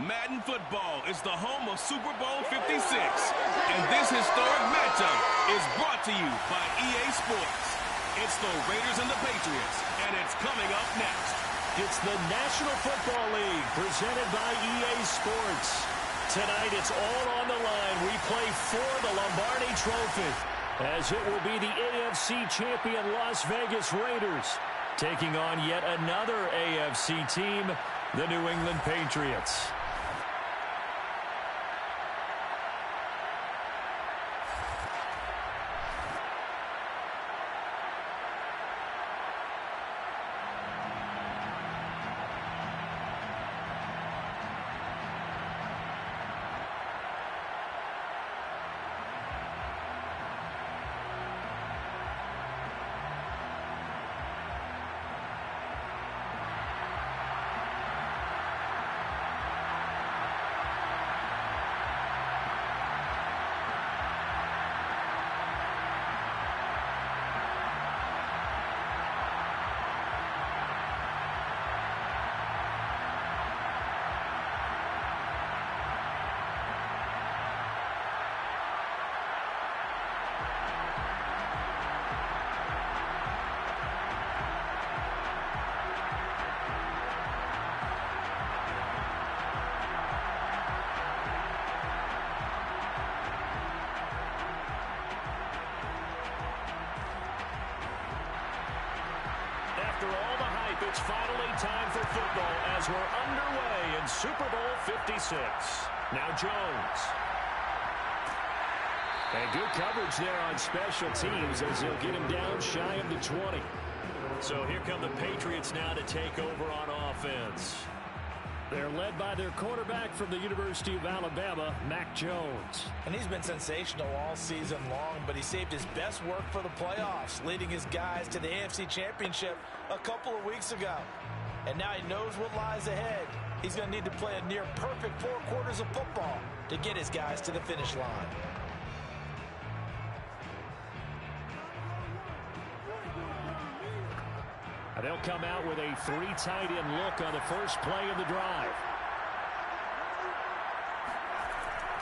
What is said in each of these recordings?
Madden Football is the home of Super Bowl 56, and this historic matchup is brought to you by EA Sports. It's the Raiders and the Patriots, and it's coming up next. It's the National Football League presented by EA Sports. Tonight it's all on the line. We play for the Lombardi Trophy, as it will be the AFC champion Las Vegas Raiders taking on yet another AFC team, the New England Patriots. After all the hype, it's finally time for football as we're underway in Super Bowl 56. Now Jones. And good coverage there on special teams as he'll get him down shy of the 20. So here come the Patriots now to take over on offense. They're led by their quarterback from the University of Alabama, Mac Jones. And he's been sensational all season long, but he saved his best work for the playoffs, leading his guys to the AFC Championship a couple of weeks ago. And now he knows what lies ahead. He's going to need to play a near-perfect 4 quarters of football to get his guys to the finish line. They'll come out with a 3 tight end look on the first play of the drive.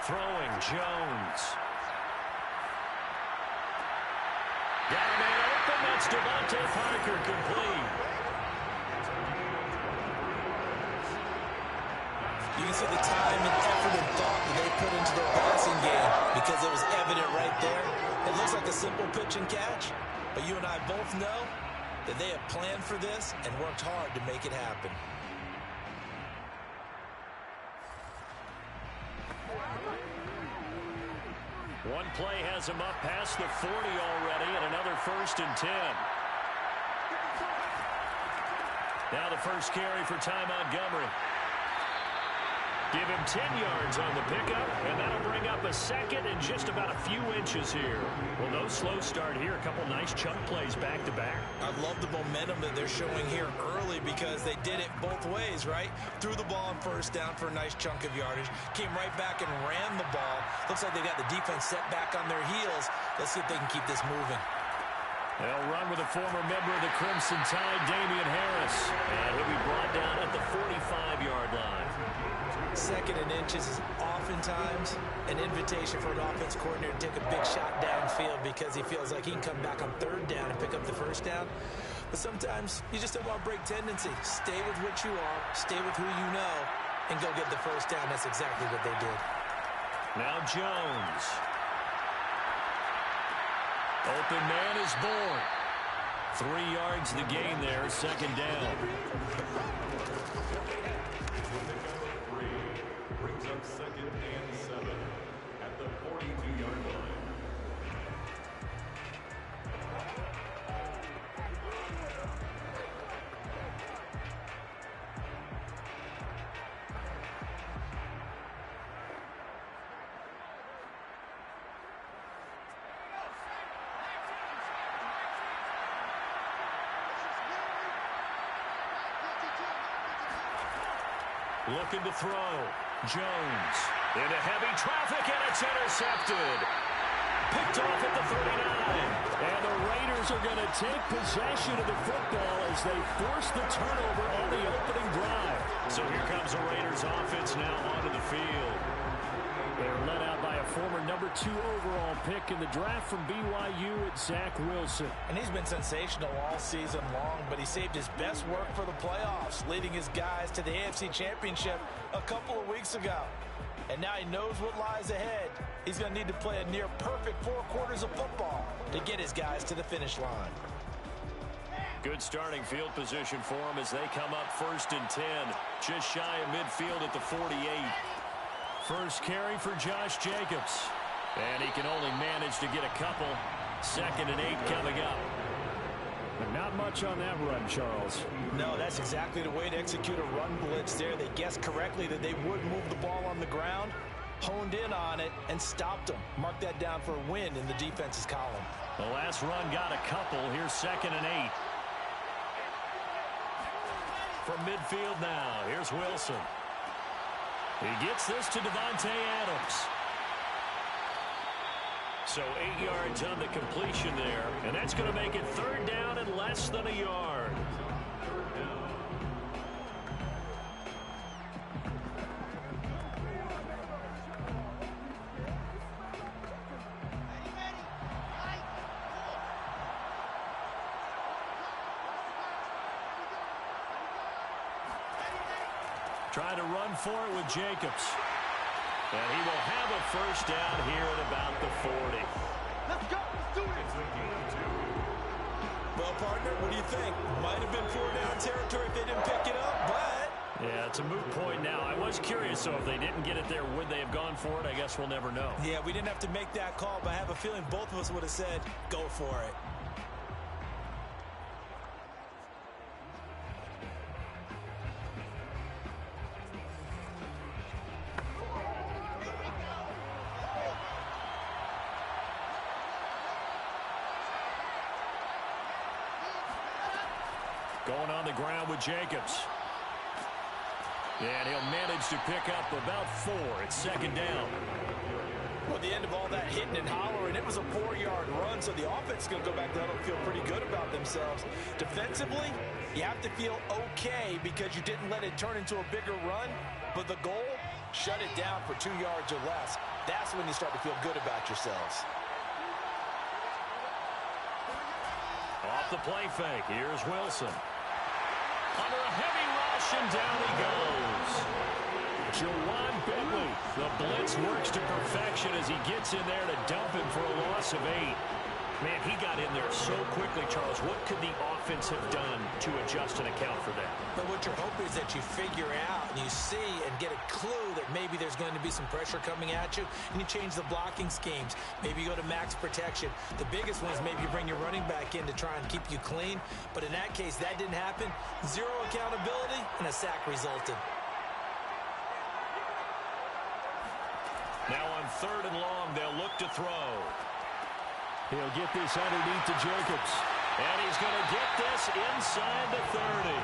Throwing Jones. Got a man open. That's Devontae Parker complete. You can see the time and effort and thought that they put into their passing game because it was evident right there. It looks like a simple pitch and catch, but you and I both know that they have planned for this and worked hard to make it happen. One play has him up past the 40 already, and another 1st and 10. Now the first carry for Ty Montgomery. Give him 10 yards on the pickup, and that'll bring up a second and just about a few inches here. Well, no slow start here. A couple nice chunk plays back-to-back. I love the momentum that they're showing here early because they did it both ways, right? Threw the ball on 1st down for a nice chunk of yardage. Came right back and ran the ball. Looks like they got the defense set back on their heels. Let's see if they can keep this moving. They'll run with a former member of the Crimson Tide, Damian Harris. And he'll be brought down at the 45-yard line. 2nd and inches is oftentimes an invitation for an offense coordinator to take a big shot downfield because he feels like he can come back on 3rd down and pick up the 1st down. But sometimes you just don't want to break tendency. Stay with what you are, stay with who you know, and go get the 1st down. That's exactly what they did. Now Jones. Open man is born. 3 yards the gain there, 2nd down. Brings up 2nd and 7 at the 42-yard line. Looking to throw. Jones into heavy traffic, and it's intercepted. picked off at the 39. And the Raiders are going to take possession of the football as they force the turnover on the opening drive. So here comes the Raiders offense now onto the field. They're led out by a former number 2 overall pick in the draft from BYU, it's Zach Wilson. And he's been sensational all season long, but he saved his best work for the playoffs, leading his guys to the AFC Championship a couple of weeks ago. And now he knows what lies ahead. He's going to need to play a near-perfect 4 quarters of football to get his guys to the finish line. Good starting field position for him as they come up 1st and 10, just shy of midfield at the 48. First carry for Josh Jacobs. And he can only manage to get a couple. 2nd and 8 coming up. But not much on that run, Charles. No, that's exactly the way to execute a run blitz there. They guessed correctly that they would move the ball on the ground, honed in on it, and stopped them. Mark that down for a win in the defense's column. The last run got a couple. Here's 2nd and 8. From midfield now, here's Wilson. He gets this to Davante Adams. So 8 yards on the completion there, and that's going to make it 3rd down and less than a yard. Trying to run for it with Jacobs. And he will have a 1st down here at about the 40. Let's go. Let's do it. Well, partner, what do you think? Might have been 4-down territory if they didn't pick it up, but... Yeah, it's a moot point now. I was curious, so if they didn't get it there, would they have gone for it? I guess we'll never know. Yeah, we didn't have to make that call, but I have a feeling both of us would have said, go for it. Going on the ground with Jacobs. And he'll manage to pick up about 4. It's 2nd down. Well, at the end of all that hitting and hollering, it was a 4-yard run, so the offense is going to go back there and feel pretty good about themselves. Defensively, you have to feel okay because you didn't let it turn into a bigger run, but the goal, shut it down for 2 yards or less. That's when you start to feel good about yourselves. Off the play fake, here's Wilson. Under a heavy rush, and down he goes. Jawan Bentley. The blitz works to perfection as he gets in there to dump him for a loss of 8. Man, he got in there so quickly, Charles. What could the offense have done to adjust and account for that? But what you're hoping is that you figure out and you see and get a clue that maybe there's going to be some pressure coming at you, and you change the blocking schemes. Maybe you go to max protection. The biggest one is maybe you bring your running back in to try and keep you clean. But in that case, that didn't happen. 0 accountability, and a sack resulted. Now on 3rd and long, they'll look to throw. He'll get this underneath to Jacobs. And he's going to get this inside the 30.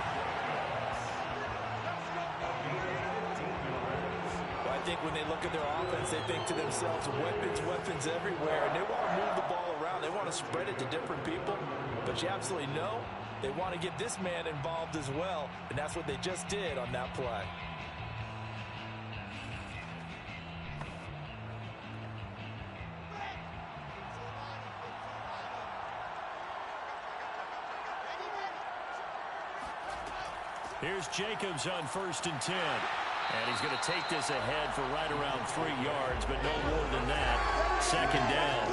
Well, I think when they look at their offense, they think to themselves, weapons everywhere, and they want to move the ball around. They want to spread it to different people, but you absolutely know they want to get this man involved as well, and that's what they just did on that play. Here's Jacobs on 1st and 10. And he's going to take this ahead for right around 3 yards, but no more than that. 2nd down.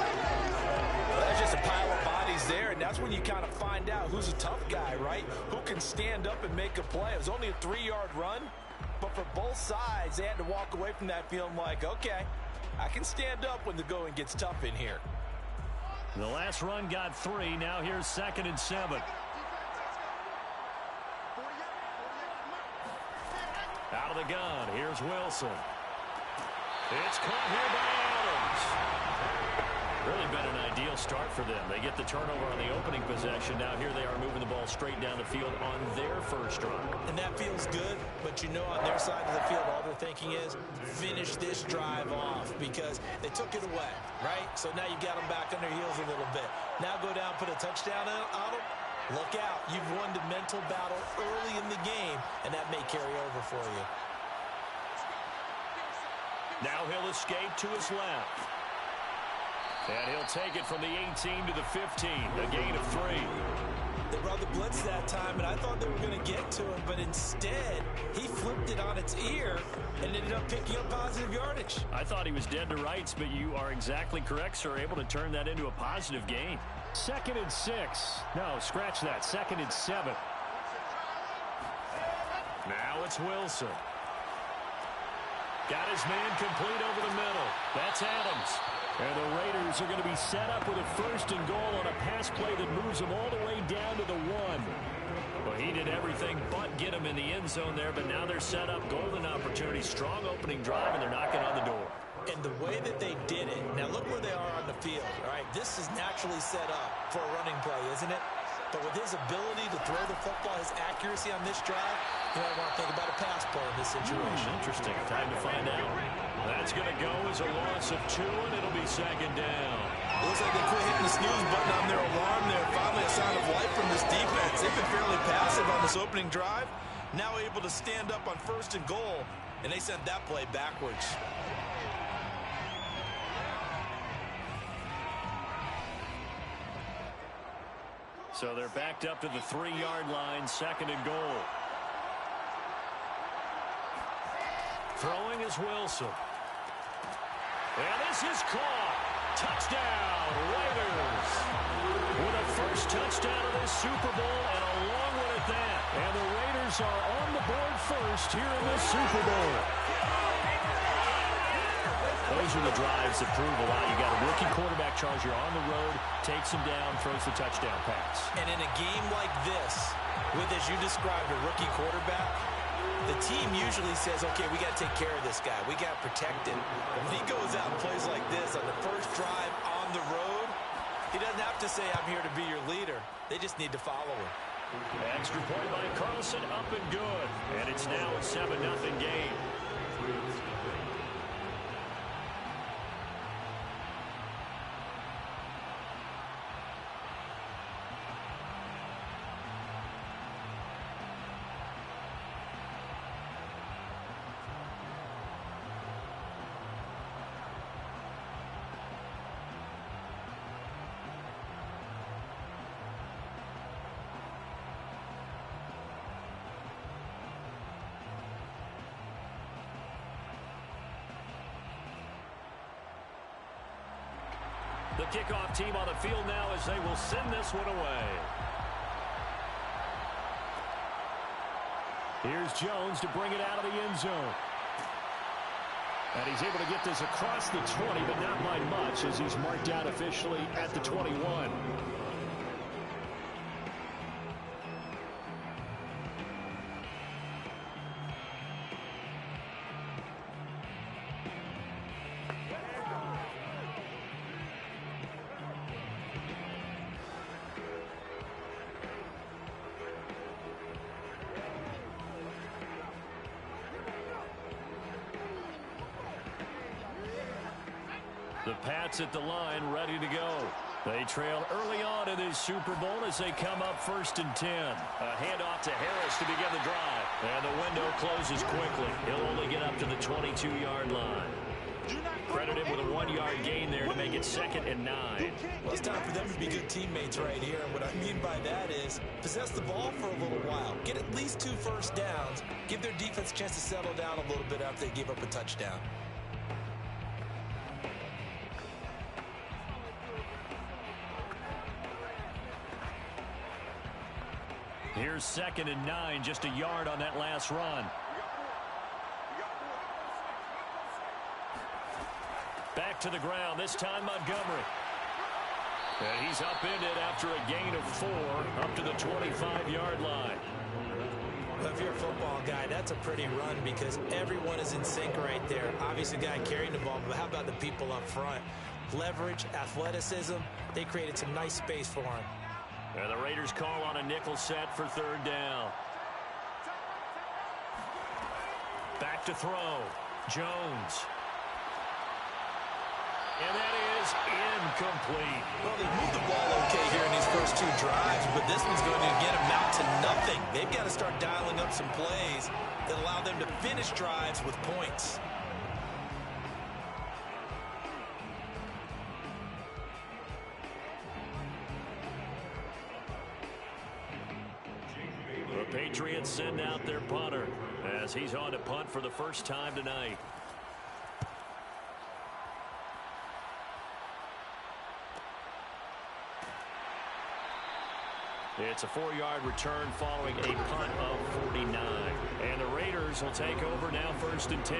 Well, that's just a pile of bodies there, and that's when you kind of find out who's a tough guy, right? Who can stand up and make a play. It was only a 3-yard run, but for both sides, they had to walk away from that feeling like, okay, I can stand up when the going gets tough in here. The last run got 3. Now here's 2nd and 7. Out of the gun, here's Wilson. It's caught here by Adams. Really been an ideal start for them. They get the turnover on the opening possession. Now here they are moving the ball straight down the field on their first drive. And that feels good, but you know on their side of the field all they're thinking is finish this drive off because they took it away, right? So now you got them back on their heels a little bit. Now go down, put a touchdown on them. Look out. You've won the mental battle early in the game, and that may carry over for you. Now he'll escape to his left. And he'll take it from the 18 to the 15, a gain of 3. They brought the blitz that time, and I thought they were going to get to him, but instead, he flipped it on its ear and ended up picking up positive yardage. I thought he was dead to rights, but you are exactly correct, sir, able to turn that into a positive gain. 2nd and 6. No, scratch that. 2nd and 7. Now it's Wilson. Got his man complete over the middle. That's Adams. And the Raiders are going to be set up with a 1st and goal on a pass play that moves them all the way down to the 1. Well, he did everything but get him in the end zone there, but now they're set up. Golden opportunity, strong opening drive, and they're knocking on the door. And the way that they did it, now look where they are on the field, all right? This is naturally set up for a running play, isn't it? But with his ability to throw the football, his accuracy on this drive, you might want to think about a pass play in this situation. Interesting. Time to find out. That's going to go as a loss of 2, and it'll be 2nd down. It looks like they quit hitting the snooze button on their alarm there. Finally a sign of life from this defense. They've been fairly passive on this opening drive. Now able to stand up on 1st and goal, and they sent that play backwards. So they're backed up to the 3-yard line, 2nd and goal. Throwing is Wilson. And this is caught. Touchdown, Raiders. With a first touchdown of this Super Bowl and a long one at that. And the Raiders are on the board first here in this Super Bowl. Those are the drives that prove a lot. You got a rookie quarterback charge. You're on the road, takes him down, throws the touchdown pass. And in a game like this, with, as you described, a rookie quarterback, the team usually says, okay, we got to take care of this guy. We got to protect him. But when he goes out and plays like this on the first drive on the road, he doesn't have to say, I'm here to be your leader. They just need to follow him. Extra point by Carlson, up and good. And it's now a 7-0 game. The kickoff team on the field now as they will send this one away. Here's Jones to bring it out of the end zone. And he's able to get this across the 20, but not by much as he's marked out officially at the 21. The Pats at the line, ready to go. They trail early on in this Super Bowl as they come up 1st and 10. A handoff to Harris to begin the drive. And the window closes quickly. He'll only get up to the 22-yard line. Credit him with a 1-yard gain there to make it 2nd and 9. Well, it's time for them to be good teammates right here. And what I mean by that is possess the ball for a little while. Get at least 2 first downs. Give their defense a chance to settle down a little bit after they give up a touchdown. Here's 2nd and 9, just a yard on that last run. Back to the ground, this time Montgomery. And he's upended after a gain of 4 up to the 25-yard line. Well, if you're a football guy, that's a pretty run because everyone is in sync right there. Obviously, the guy carrying the ball, but how about the people up front? leverage, athleticism. They created some nice space for him. And the Raiders call on a nickel set for third down. Back to throw. Jones. And that is incomplete. Well, they moved the ball okay here in these first two drives, but this one's going to again amount to nothing. They've got to start dialing up some plays that allow them to finish drives with points. The Patriots send out their punter as he's on to punt for the first time tonight. It's a 4-yard return following a punt of 49. And the Raiders will take over now, 1st and 10.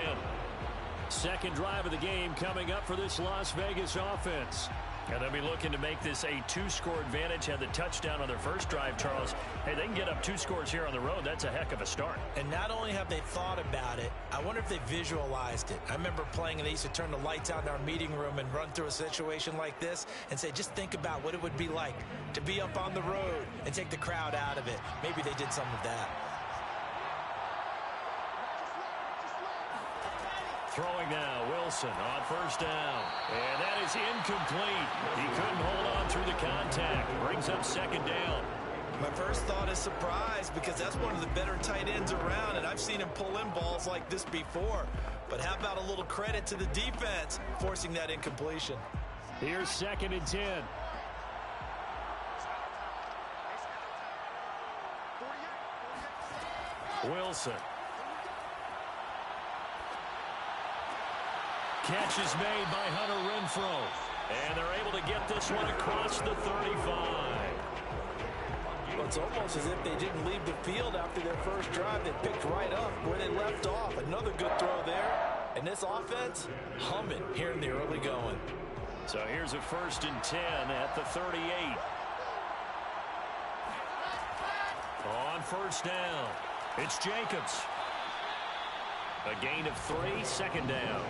Second drive of the game coming up for this Las Vegas offense. And they'll be looking to make this a 2-score advantage. Had the touchdown on their first drive, Charles. Hey, they can get up 2 scores here on the road. That's a heck of a start. And not only have they thought about it, I wonder if they visualized it. I remember playing and they used to turn the lights out in our meeting room and run through a situation like this and say, just think about what it would be like to be up on the road and take the crowd out of it. Maybe they did some of that. Throwing now, Wilson on 1st down. And that is incomplete. He couldn't hold on through the contact. Brings up 2nd down. My first thought is surprise because that's one of the better tight ends around, and I've seen him pull in balls like this before. But how about a little credit to the defense forcing that incompletion? Here's 2nd and 10. Wilson. Catch is made by Hunter Renfrow. And they're able to get this one across the 35. Well, it's almost as if they didn't leave the field after their first drive. They picked right up where they left off. Another good throw there. And this offense, humming here in the early going. So here's a 1st and 10 at the 38. On 1st down, it's Jacobs. A gain of 3, 2nd down.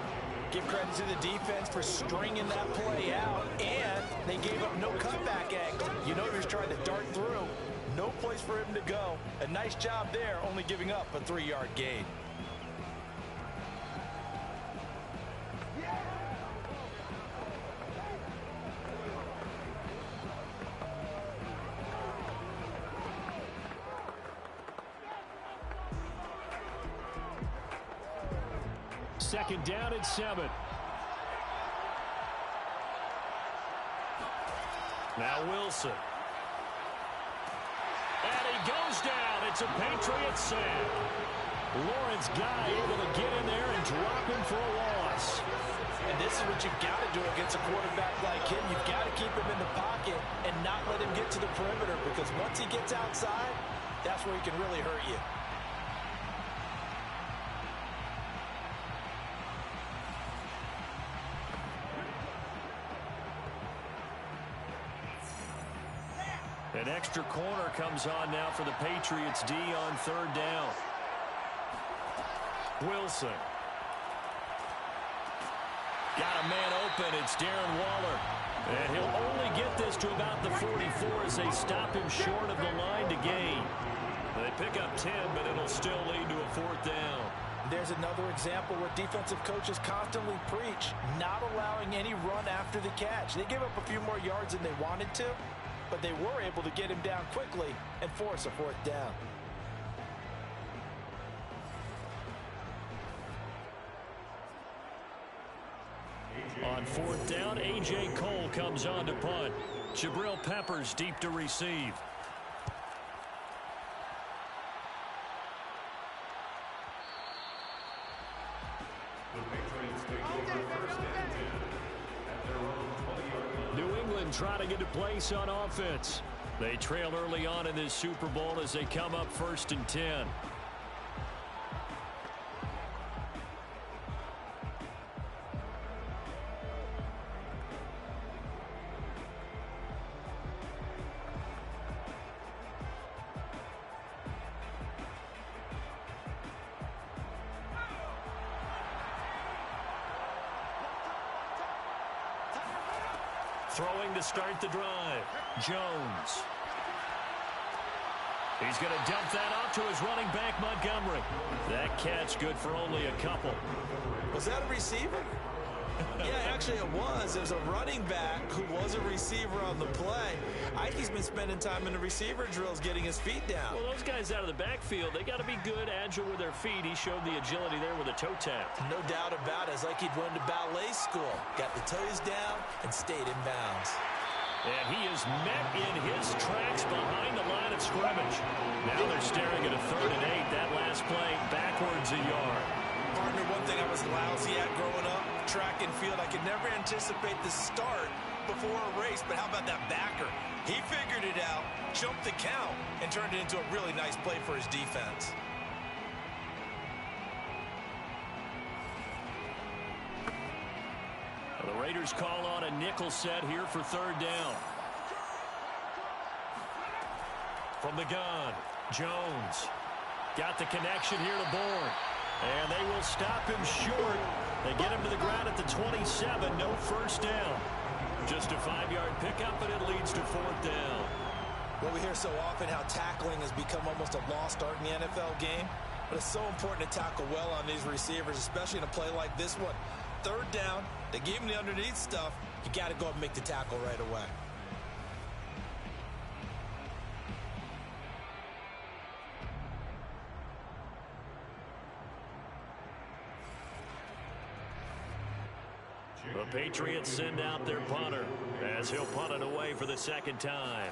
Give credit to the defense for stringing that play out, and they gave up no cutback angle. You know he was trying to dart through. No place for him to go. A nice job there, only giving up a 3-yard gain. Second down and 7. Now Wilson. And he goes down. It's a Patriot sack. Lawrence Guy able to get in there and drop him for a loss. And this is what you've got to do against a quarterback like him. You've got to keep him in the pocket and not let him get to the perimeter, because once he gets outside, that's where he can really hurt you. An extra corner comes on now for the Patriots D on 3rd down. Wilson. Got a man open. It's Darren Waller. And he'll only get this to about the 44 as they stop him short of the line to gain. They pick up 10, but it'll still lead to a 4th down. There's another example where defensive coaches constantly preach, not allowing any run after the catch. They gave up a few more yards than they wanted to, but they were able to get him down quickly and force a 4th down. On 4th down, A.J. Cole comes on to punt. Jabril Peppers deep to receive. New England trying to get a place on offense. They trail early on in this Super Bowl as they come up 1st and 10. Throwing to start the drive. Jones. He's going to dump that off to his running back, Montgomery. That catch good for only a couple. Was that a receiver? Yeah, actually it was. There's a running back who was a receiver on the play. Ike's been spending time in the receiver drills getting his feet down. Well, those guys out of the backfield, they got to be good, agile with their feet. He showed the agility there with a toe tap. No doubt about it. It's like he'd went to ballet school. Got the toes down and stayed in bounds. And he is met in his tracks behind the line of scrimmage. Now they're staring at a 3rd and 8. That last play backwards a yard. Partner, one thing I was lousy at growing up, track and field, I could never anticipate the start before a race, but how about that backer? He figured it out, jumped the count, and turned it into a really nice play for his defense. The Raiders call on a nickel set here for 3rd down. From the gun, Jones. Got the connection here to Bourne. And they will stop him short. They get him to the ground at the 27. No first down. Just a 5-yard pickup, and it leads to 4th down. Well, we hear so often how tackling has become almost a lost art in the NFL game. But it's so important to tackle well on these receivers, especially in a play like this one. 3rd down, they gave him the underneath stuff. You got to go and make the tackle right away. The Patriots send out their punter as he'll punt it away for the 2nd time.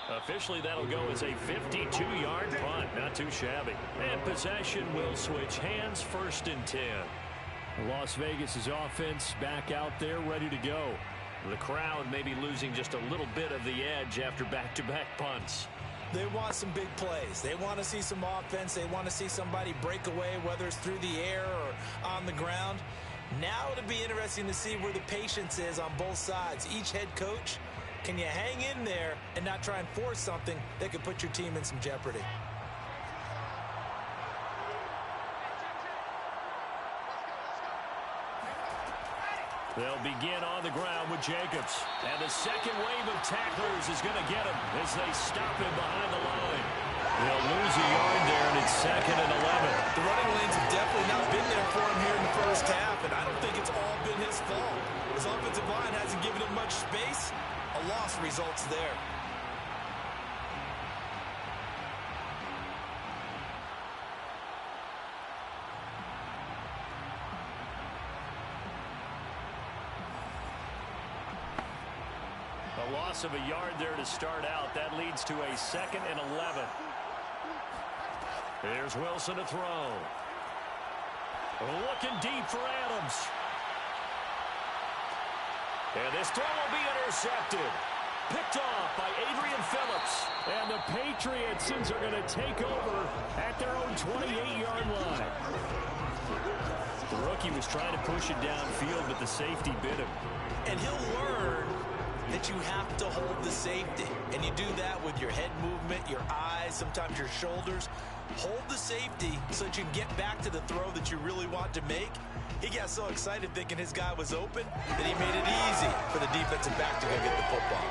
Officially, that'll go as a 52-yard punt. Not too shabby. And possession will switch hands, 1st and 10. Las Vegas' offense back out there, ready to go. The crowd may be losing just a little bit of the edge after back-to-back punts. They want some big plays. They want to see some offense. They want to see somebody break away, whether it's through the air or on the ground. Now it'll be interesting to see where the patience is on both sides. Each head coach, can you hang in there and not try and force something that could put your team in some jeopardy? They'll begin on the ground with Jacobs. And the second wave of tacklers is going to get him as they stop him behind the line. They'll lose a yard there, and it's 2nd and 11. The running lanes have definitely not been there for him here in the first half, and I don't think it's all been his fault. His offensive line hasn't given him much space. A loss results there. A loss of a yard there to start out. That leads to a 2nd and 11. Here's Wilson to throw. Looking deep for Adams. And this throw will be intercepted. Picked off by Adrian Phillips. And the Patriots are going to take over at their own 28-yard line. The rookie was trying to push it downfield, but the safety bit him. And he'll learn that you have to hold the safety. And you do that with your head movement, your eyes, sometimes your shoulders. Hold the safety so that you can get back to the throw that you really want to make. He got so excited thinking his guy was open that he made it easy for the defensive back to go get the football.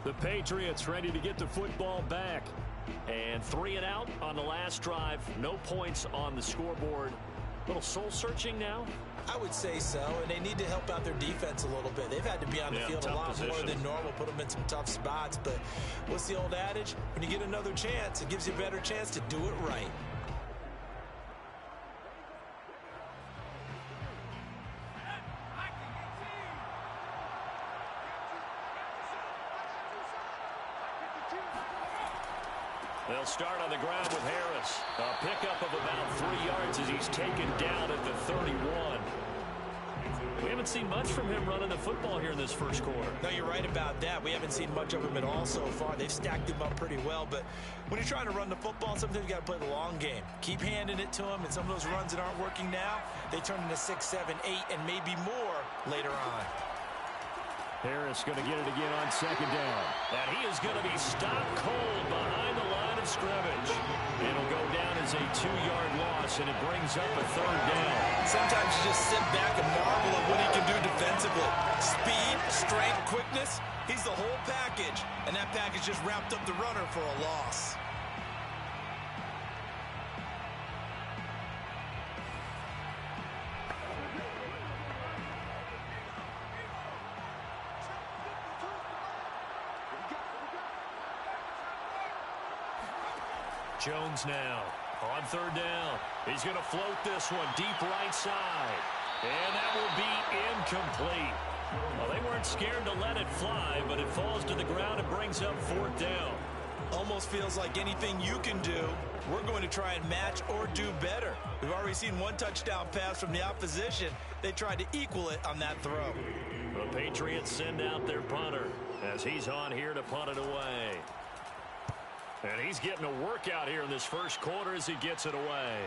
The Patriots ready to get the football back. And 3 and out on the last drive. No points on the scoreboard. Little soul-searching now? I would say so, and they need to help out their defense a little bit. They've had to be on the field a lot more than normal, put them in some tough spots. But what's the old adage? When you get another chance, it gives you a better chance to do it right. They'll start on the ground with Harris. A pickup of about 3 yards as he's taken down at the 31. We haven't seen much from him running the football here in this first quarter. No, you're right about that. We haven't seen much of him at all so far. They've stacked him up pretty well. But when you're trying to run the football, sometimes you got to play the long game. Keep handing it to him, and some of those runs that aren't working now, they turn into 6, 7, 8, and maybe more later on. Harris going to get it again on second down. And he is going to be stopped cold behind the line of scrimmage. It'll go down as a 2-yard loss, and it brings up a third down. Sometimes you just sit back and marvel at what he can do defensively. Speed, strength, quickness, he's the whole package. And that package just wrapped up the runner for a loss. Jones now on third down. He's going to float this one deep right side. And that will be incomplete. Well, they weren't scared to let it fly, but it falls to the ground and brings up fourth down. Almost feels like anything you can do, we're going to try and match or do better. We've already seen one touchdown pass from the opposition. They tried to equal it on that throw. The Patriots send out their punter as he's on here to punt it away. And he's getting a workout here in this first quarter as he gets it away.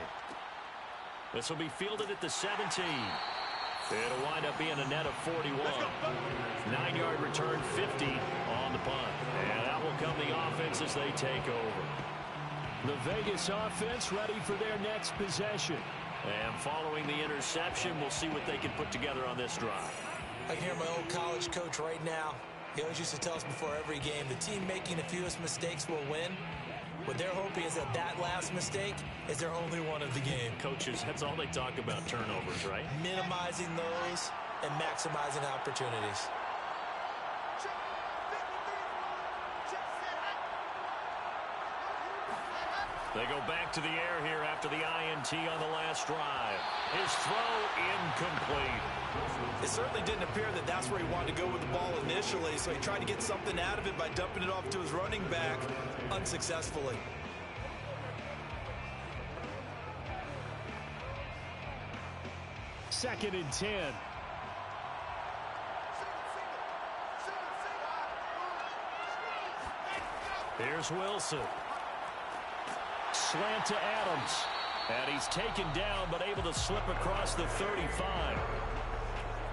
This will be fielded at the 17. It'll wind up being a net of 41. 9-yard return, 50 on the punt. And that will come the offense as they take over. The Vegas offense ready for their next possession. And following the interception, we'll see what they can put together on this drive. I can hear my old college coach right now. He always used to tell us before every game, the team making the fewest mistakes will win. What they're hoping is that that last mistake is their only one of the game. Coaches, that's all they talk about, turnovers, right? Minimizing those and maximizing opportunities. They go back to the air here after the INT on the last drive. His throw incomplete. It certainly didn't appear that that's where he wanted to go with the ball initially, so he tried to get something out of it by dumping it off to his running back unsuccessfully. Second and 10. Here's Wilson. Slant to Adams. And he's taken down, but able to slip across the 35.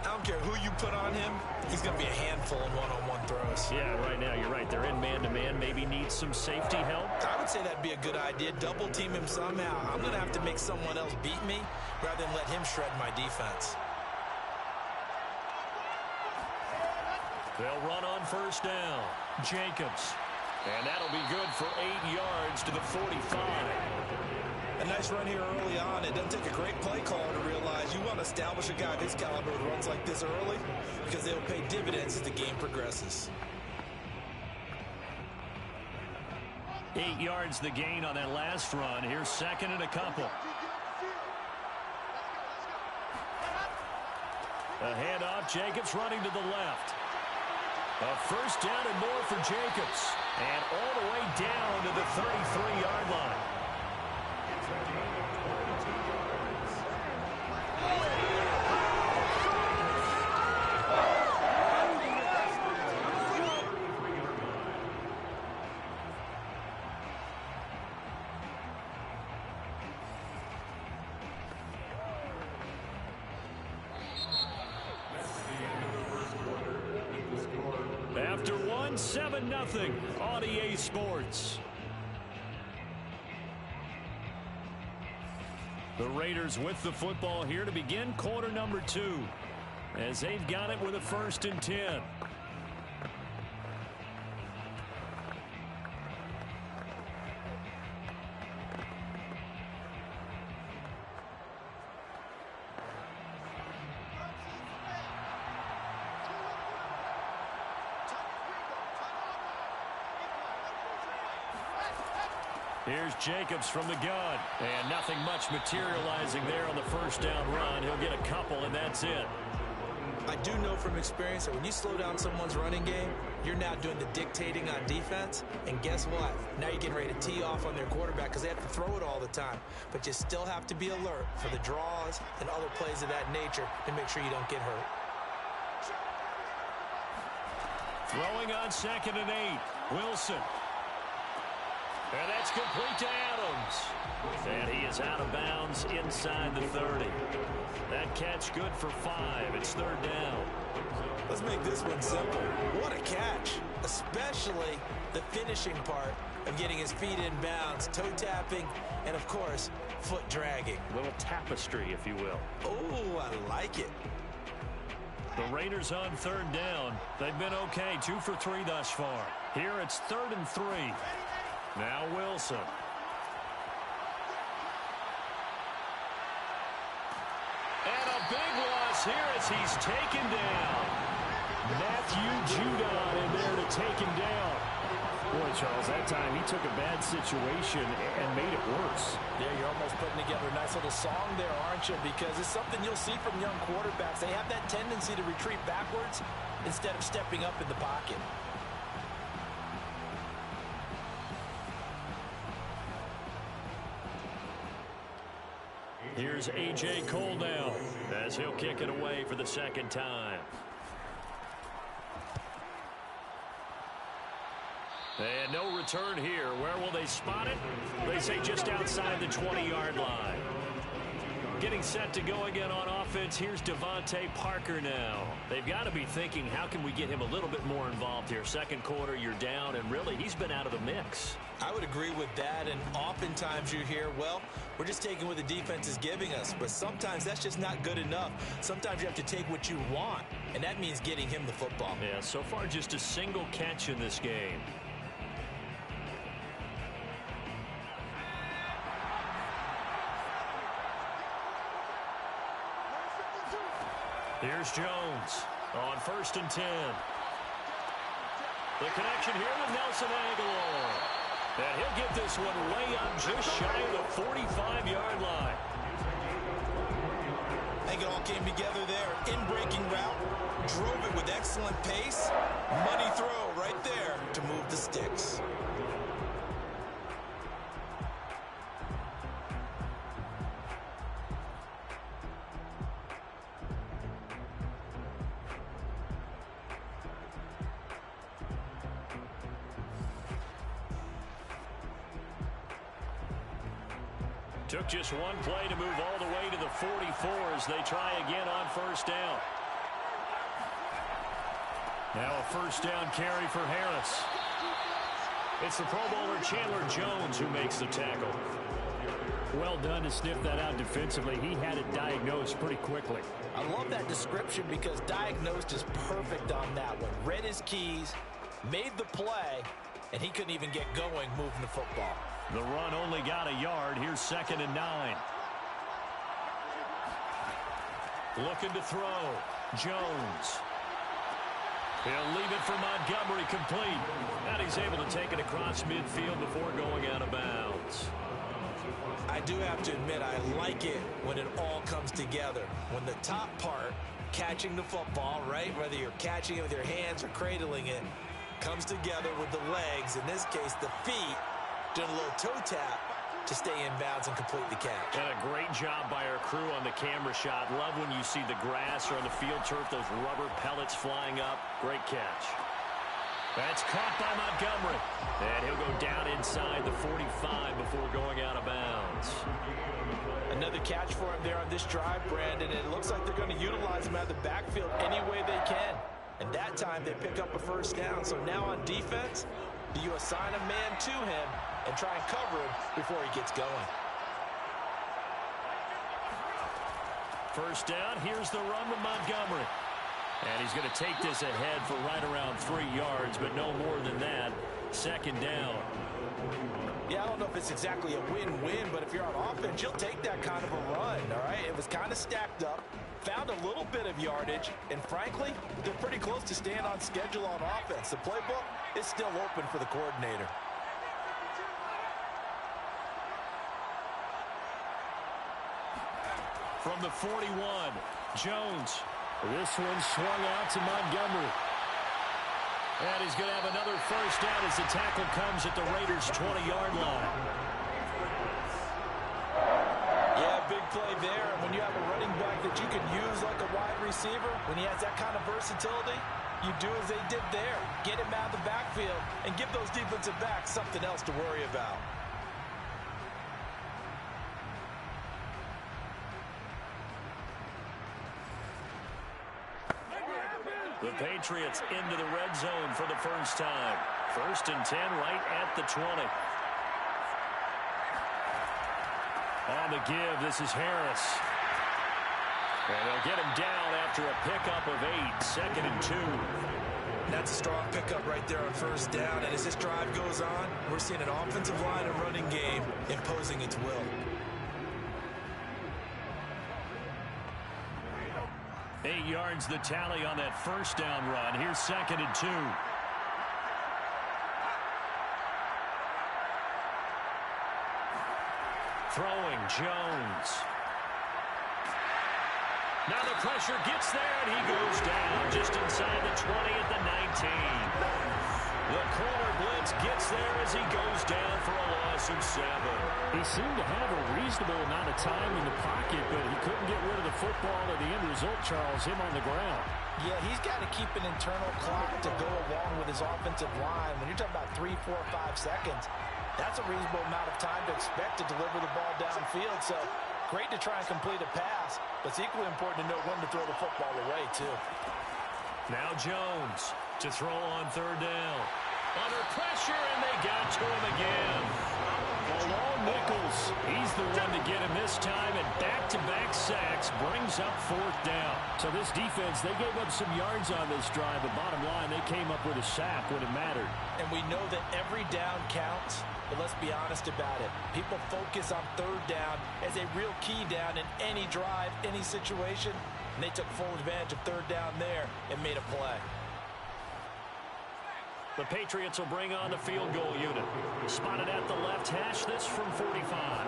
I don't care who you put on him, he's going to be a handful in one-on-one throws. Yeah, right now, you're right. They're in man-to-man. Maybe need some safety help. I would say that'd be a good idea. Double team him somehow. I'm going to have to make someone else beat me rather than let him shred my defense. They'll run on first down. Jacobs. And that'll be good for 8 yards to the 45. A nice run here early on. It doesn't take a great play caller to realize you want to establish a guy of his caliber with runs like this early because they'll pay dividends as the game progresses. 8 yards the gain on that last run. Here's second and a couple. A handoff. Jacobs running to the left. A first down and more for Jacobs. And all the way down to the 33-yard line. After 7-0 on EA Sports. The Raiders with the football here to begin quarter number 2 as they've got it with a 1st and 10. Here's Jacobs from the gun. And nothing much materializing there on the first down run. He'll get a couple, and that's it. I do know from experience that when you slow down someone's running game, you're now doing the dictating on defense. And guess what? Now you're getting ready to tee off on their quarterback because they have to throw it all the time. But you still have to be alert for the draws and other plays of that nature to make sure you don't get hurt. Throwing on 2nd and 8. Wilson. And that's complete to Adams. And he is out of bounds inside the 30. That catch good for 5. It's 3rd down. Let's make this one simple. What a catch, especially the finishing part of getting his feet in bounds, toe tapping, and of course, foot dragging. A little tapestry, if you will. Oh, I like it. The Raiders on 3rd down. They've been okay, 2 for 3 thus far. Here it's 3rd and 3. Now Wilson. And a big loss here as he's taken down. Matthew Judon in there to take him down. Boy, Charles, that time he took a bad situation and made it worse. Yeah, you're almost putting together a nice little song there, aren't you? Because it's something you'll see from young quarterbacks. They have that tendency to retreat backwards instead of stepping up in the pocket. Here's A.J. Cole now as he'll kick it away for the 2nd time. And no return here. Where will they spot it? They say just outside the 20-yard line. Getting set to go again on offense. Here's Devontae Parker now. They've got to be thinking, how can we get him a little bit more involved here? 2nd quarter, you're down, and really, he's been out of the mix. I would agree with that, and oftentimes you hear, well, we're just taking what the defense is giving us, but sometimes that's just not good enough. Sometimes you have to take what you want, and that means getting him the football. Yeah, so far just a single catch in this game. Here's Jones on 1st and 10. The connection here with Nelson Agholor. And he'll get this one way up just shy of the 45-yard line. I think it all came together there. In-breaking route, drove it with excellent pace. Money throw right there to move the sticks. Took just one play to move all the way to the 44 as they try again on 1st down. Now a 1st down carry for Harris. It's the Pro Bowler Chandler Jones who makes the tackle. Well done to sniff that out defensively. He had it diagnosed pretty quickly. I love that description because diagnosed is perfect on that one. Read his keys, made the play, and he couldn't even get going moving the football. The run only got a yard. Here's 2nd and 9. Looking to throw. Jones. He'll leave it for Montgomery complete. And he's able to take it across midfield before going out of bounds. I do have to admit, I like it when it all comes together. When the top part, catching the football, right, whether you're catching it with your hands or cradling it, comes together with the legs, in this case the feet, doing a little toe tap to stay in bounds and complete the catch. And a great job by our crew on the camera shot. Love when you see the grass or on the field turf, those rubber pellets flying up. Great catch. That's caught by Montgomery. And he'll go down inside the 45 before going out of bounds. Another catch for him there on this drive, Brandon. And it looks like they're going to utilize him out of the backfield any way they can. And that time they pick up a 1st down. So now on defense, do you assign a man to him and try and cover him before he gets going? 1st down, here's the run with Montgomery. And he's going to take this ahead for right around 3 yards, but no more than that. 2nd down. Yeah, I don't know if it's exactly a win-win, but if you're on offense, you'll take that kind of a run, all right? It was kind of stacked up, found a little bit of yardage, and frankly, they're pretty close to staying on schedule on offense. The playbook is still open for the coordinator. From the 41, Jones. This one swung out to Montgomery. And he's going to have another 1st down as the tackle comes at the Raiders' 20-yard line. Yeah, big play there. And when you have a running back that you can use like a wide receiver, when he has that kind of versatility, you do as they did there. Get him out of the backfield and give those defensive backs something else to worry about. The Patriots into the red zone for the first time. 1st and 10 right at the 20. On the give, this is Harris. And they'll get him down after a pickup of 8. 2nd and 2. That's a strong pickup right there on 1st down. And as this drive goes on, we're seeing an offensive line and running game imposing its will. 8 yards the tally on that 1st down run. Here's 2nd and 2. Throwing Jones. Now the pressure gets there, and he goes down just inside the 20 at the 19. The corner blitz gets there as he goes down for a loss of 7. He seemed to have a reasonable amount of time in the pocket, but he couldn't get rid of the football, and the end result, Charles, him on the ground. Yeah, he's got to keep an internal clock to go along with his offensive line. When you're talking about 3, 4, 5 seconds, that's a reasonable amount of time to expect to deliver the ball downfield. So great to try and complete a pass, but it's equally important to know when to throw the football away, too. Now Jones to throw on 3rd down. Under pressure, and they got to him again. Along Nichols, he's the one to get him this time, and back-to-back sacks brings up 4th down. So this defense, they gave up some yards on this drive, but bottom line, they came up with a sack when it mattered. And we know that every down counts, but let's be honest about it. People focus on 3rd down as a real key down in any drive, any situation, and they took full advantage of 3rd down there and made a play. The Patriots will bring on the field goal unit. Spotted at the left hash, this from 45.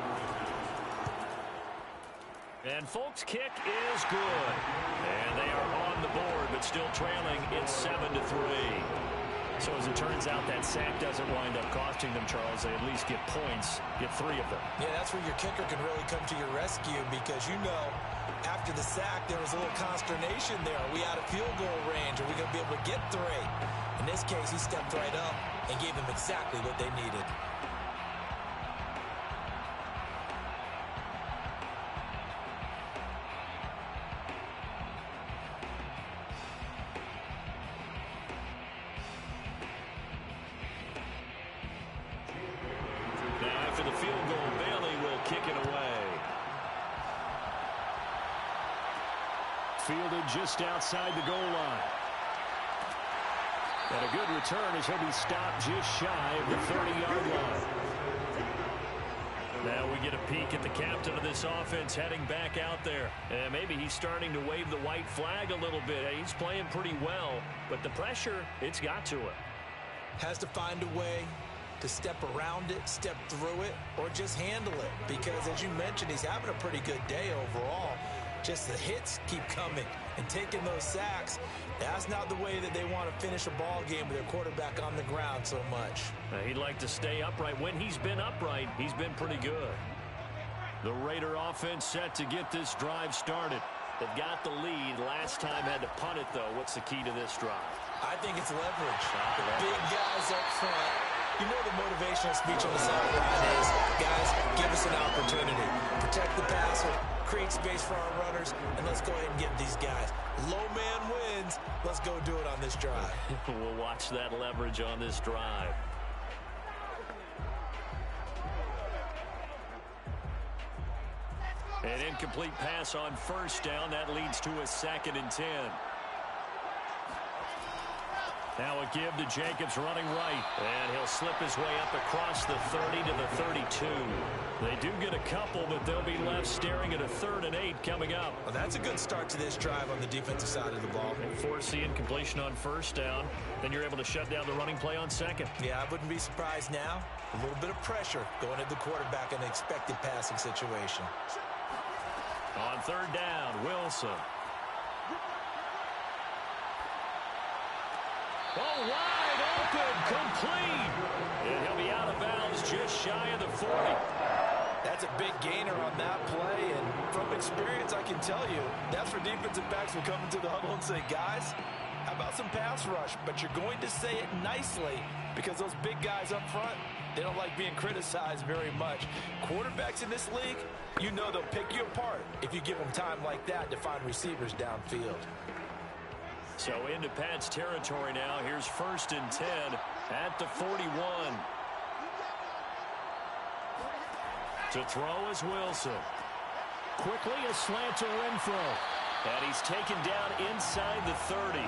And Folk's kick is good. And they are on the board, but still trailing. It's 7-3. So as it turns out, that sack doesn't wind up costing them, Charles. They at least get points, get 3 of them. Yeah, that's where your kicker can really come to your rescue, because you know after the sack there was a little consternation there. Are we out of field goal range? Are we going to be able to get 3? In this case, he stepped right up and gave them exactly what they needed. Now after the field goal, Bailey will kick it away. Fielded just outside the goal line. And a good return as he'll be stopped just shy of the 30-yard line. Now we get a peek at the captain of this offense heading back out there. And maybe he's starting to wave the white flag a little bit. He's playing pretty well, but the pressure, it's got to it. Has to find a way to step around it, step through it, or just handle it. Because as you mentioned, he's having a pretty good day overall. Just the hits keep coming and taking those sacks. That's not the way that they want to finish a ball game with their quarterback on the ground so much. He'd like to stay upright. When he's been upright, he's been pretty good. The Raider offense set to get this drive started. They've got the lead. Last time had to punt it, though. What's the key to this drive? I think it's leverage. The big guys up front. You know the motivational speech on the sideline is, guys, give us an opportunity. Protect the passer, create space for our runners, and let's go ahead and get these guys. Low man wins. Let's go do it on this drive. We'll watch that leverage on this drive. An incomplete pass on 1st down. That leads to a 2nd and 10. Now a give to Jacobs running right. And he'll slip his way up across the 30 to the 32. They do get a couple, but they'll be left staring at a 3rd and 8 coming up. Well, that's a good start to this drive on the defensive side of the ball. And force the incompletion on 1st down. Then you're able to shut down the running play on 2nd. Yeah, I wouldn't be surprised now. A little bit of pressure going at the quarterback in an expected passing situation. On 3rd down, Wilson. Oh, wide open, complete. And he'll be out of bounds just shy of the 40. That's a big gainer on that play, and from experience, I can tell you, that's where defensive backs will come into the huddle and say, guys, how about some pass rush? But you're going to say it nicely, because those big guys up front, they don't like being criticized very much. Quarterbacks in this league, you know they'll pick you apart if you give them time like that to find receivers downfield. So into Pat's territory now. Here's 1st and 10 at the 41. To throw is Wilson. Quickly a slant to Renfro. And he's taken down inside the 30.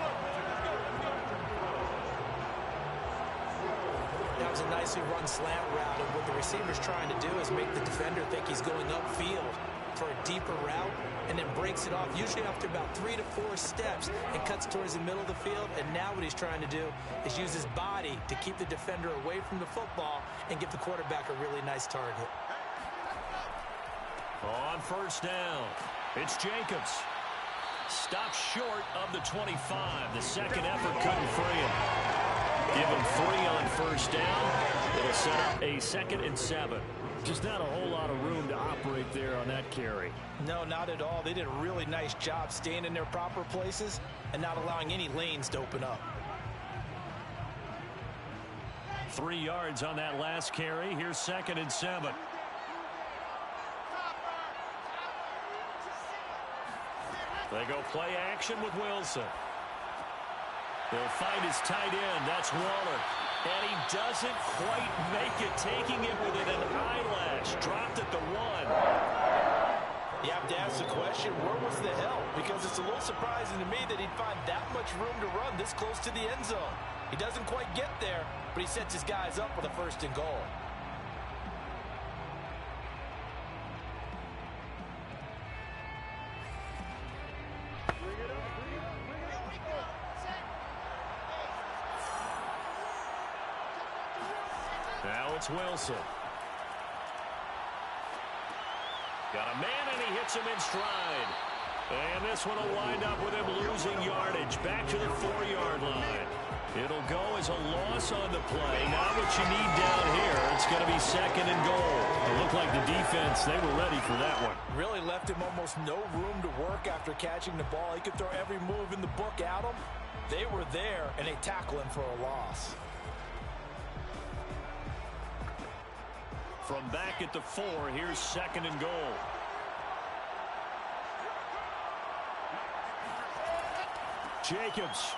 That was a nicely run slant route, and what the receiver's trying to do is make the defender think he's going upfield for a deeper route, and then breaks it off, usually after about 3 to 4 steps, and cuts towards the middle of the field. And now what he's trying to do is use his body to keep the defender away from the football and give the quarterback a really nice target. On 1st down, it's Jacobs. Stopped short of the 25. The second effort couldn't free him. Give him 3 on 1st down. It'll set up a 2nd and 7. Just not a whole lot of room to operate there on that carry. No, not at all. They did a really nice job staying in their proper places and not allowing any lanes to open up. 3 yards on that last carry. Here's 2nd and 7. They go play action with Wilson. He'll find his tight end. That's Waller. And he doesn't quite make it, taking it within an eyelash. Dropped at the 1. You have to ask the question, where was the help? Because it's a little surprising to me that he'd find that much room to run this close to the end zone. He doesn't quite get there, but he sets his guys up with a 1st and goal. Now it's Wilson. Got a man, and he hits him in stride. And this one will wind up with him losing yardage back to the 4-yard line. It'll go as a loss on the play. Not what you need down here. It's going to be 2nd and goal. It looked like the defense, they were ready for that one. Really left him almost no room to work after catching the ball. He could throw every move in the book at him. They were there, and they tackle him for a loss. From back at the 4, here's 2nd and goal. Jacobs.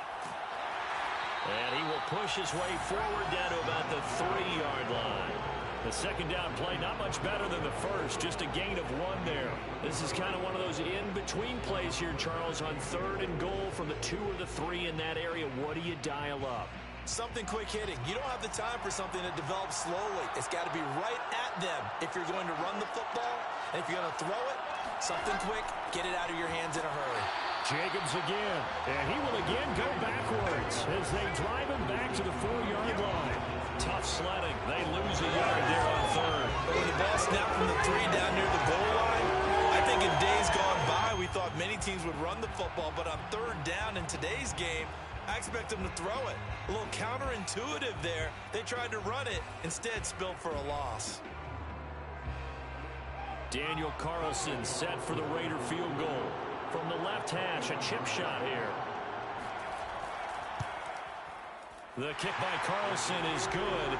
And he will push his way forward down to about the 3-yard line. The 2nd down play, not much better than the first, just a gain of 1 there. This is kind of one of those in-between plays here, Charles, on 3rd and goal from the 2 or the 3 in that area. What do you dial up? Something quick hitting. You don't have the time for something that develops slowly. It's got to be right at them if you're going to run the football. And if you're going to throw it, something quick, get it out of your hands in a hurry. Jacobs again, and he will again go backwards as they drive him back to the 4-yard line. Tough sledding. They lose a yard there on 3rd. But when the ball snapped from the 3 down near the goal line, I think in days gone by, we thought many teams would run the football, but on 3rd down in today's game, I expect them to throw it. A little counterintuitive there. They tried to run it, instead spilled for a loss. Daniel Carlson set for the Raider field goal. From the left hash, a chip shot here. The kick by Carlson is good.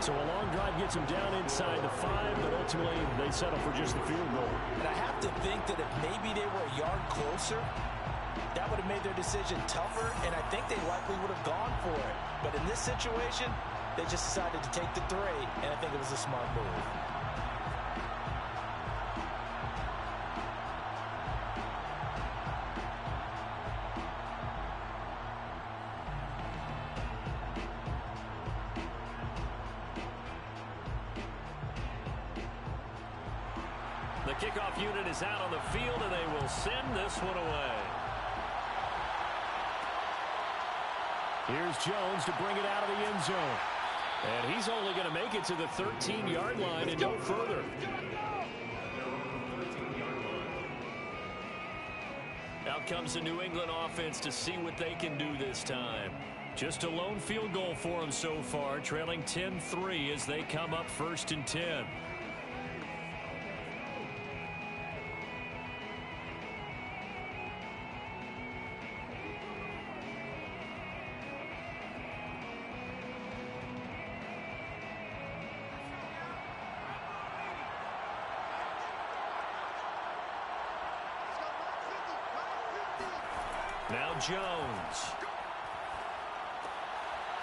So a long drive gets him down inside the 5, but ultimately they settle for just the field goal. And I have to think that if maybe they were a yard closer, that would have made their decision tougher, and I think they likely would have gone for it. But in this situation, they just decided to take the 3, and I think it was a smart move. The kickoff unit is out on the field, and they will send this one away. Here's Jones to bring it out of the end zone. And he's only going to make it to the 13-yard line and no further. Out comes the New England offense to see what they can do this time. Just a lone field goal for them so far, trailing 10-3 as they come up 1st and 10. Now Jones.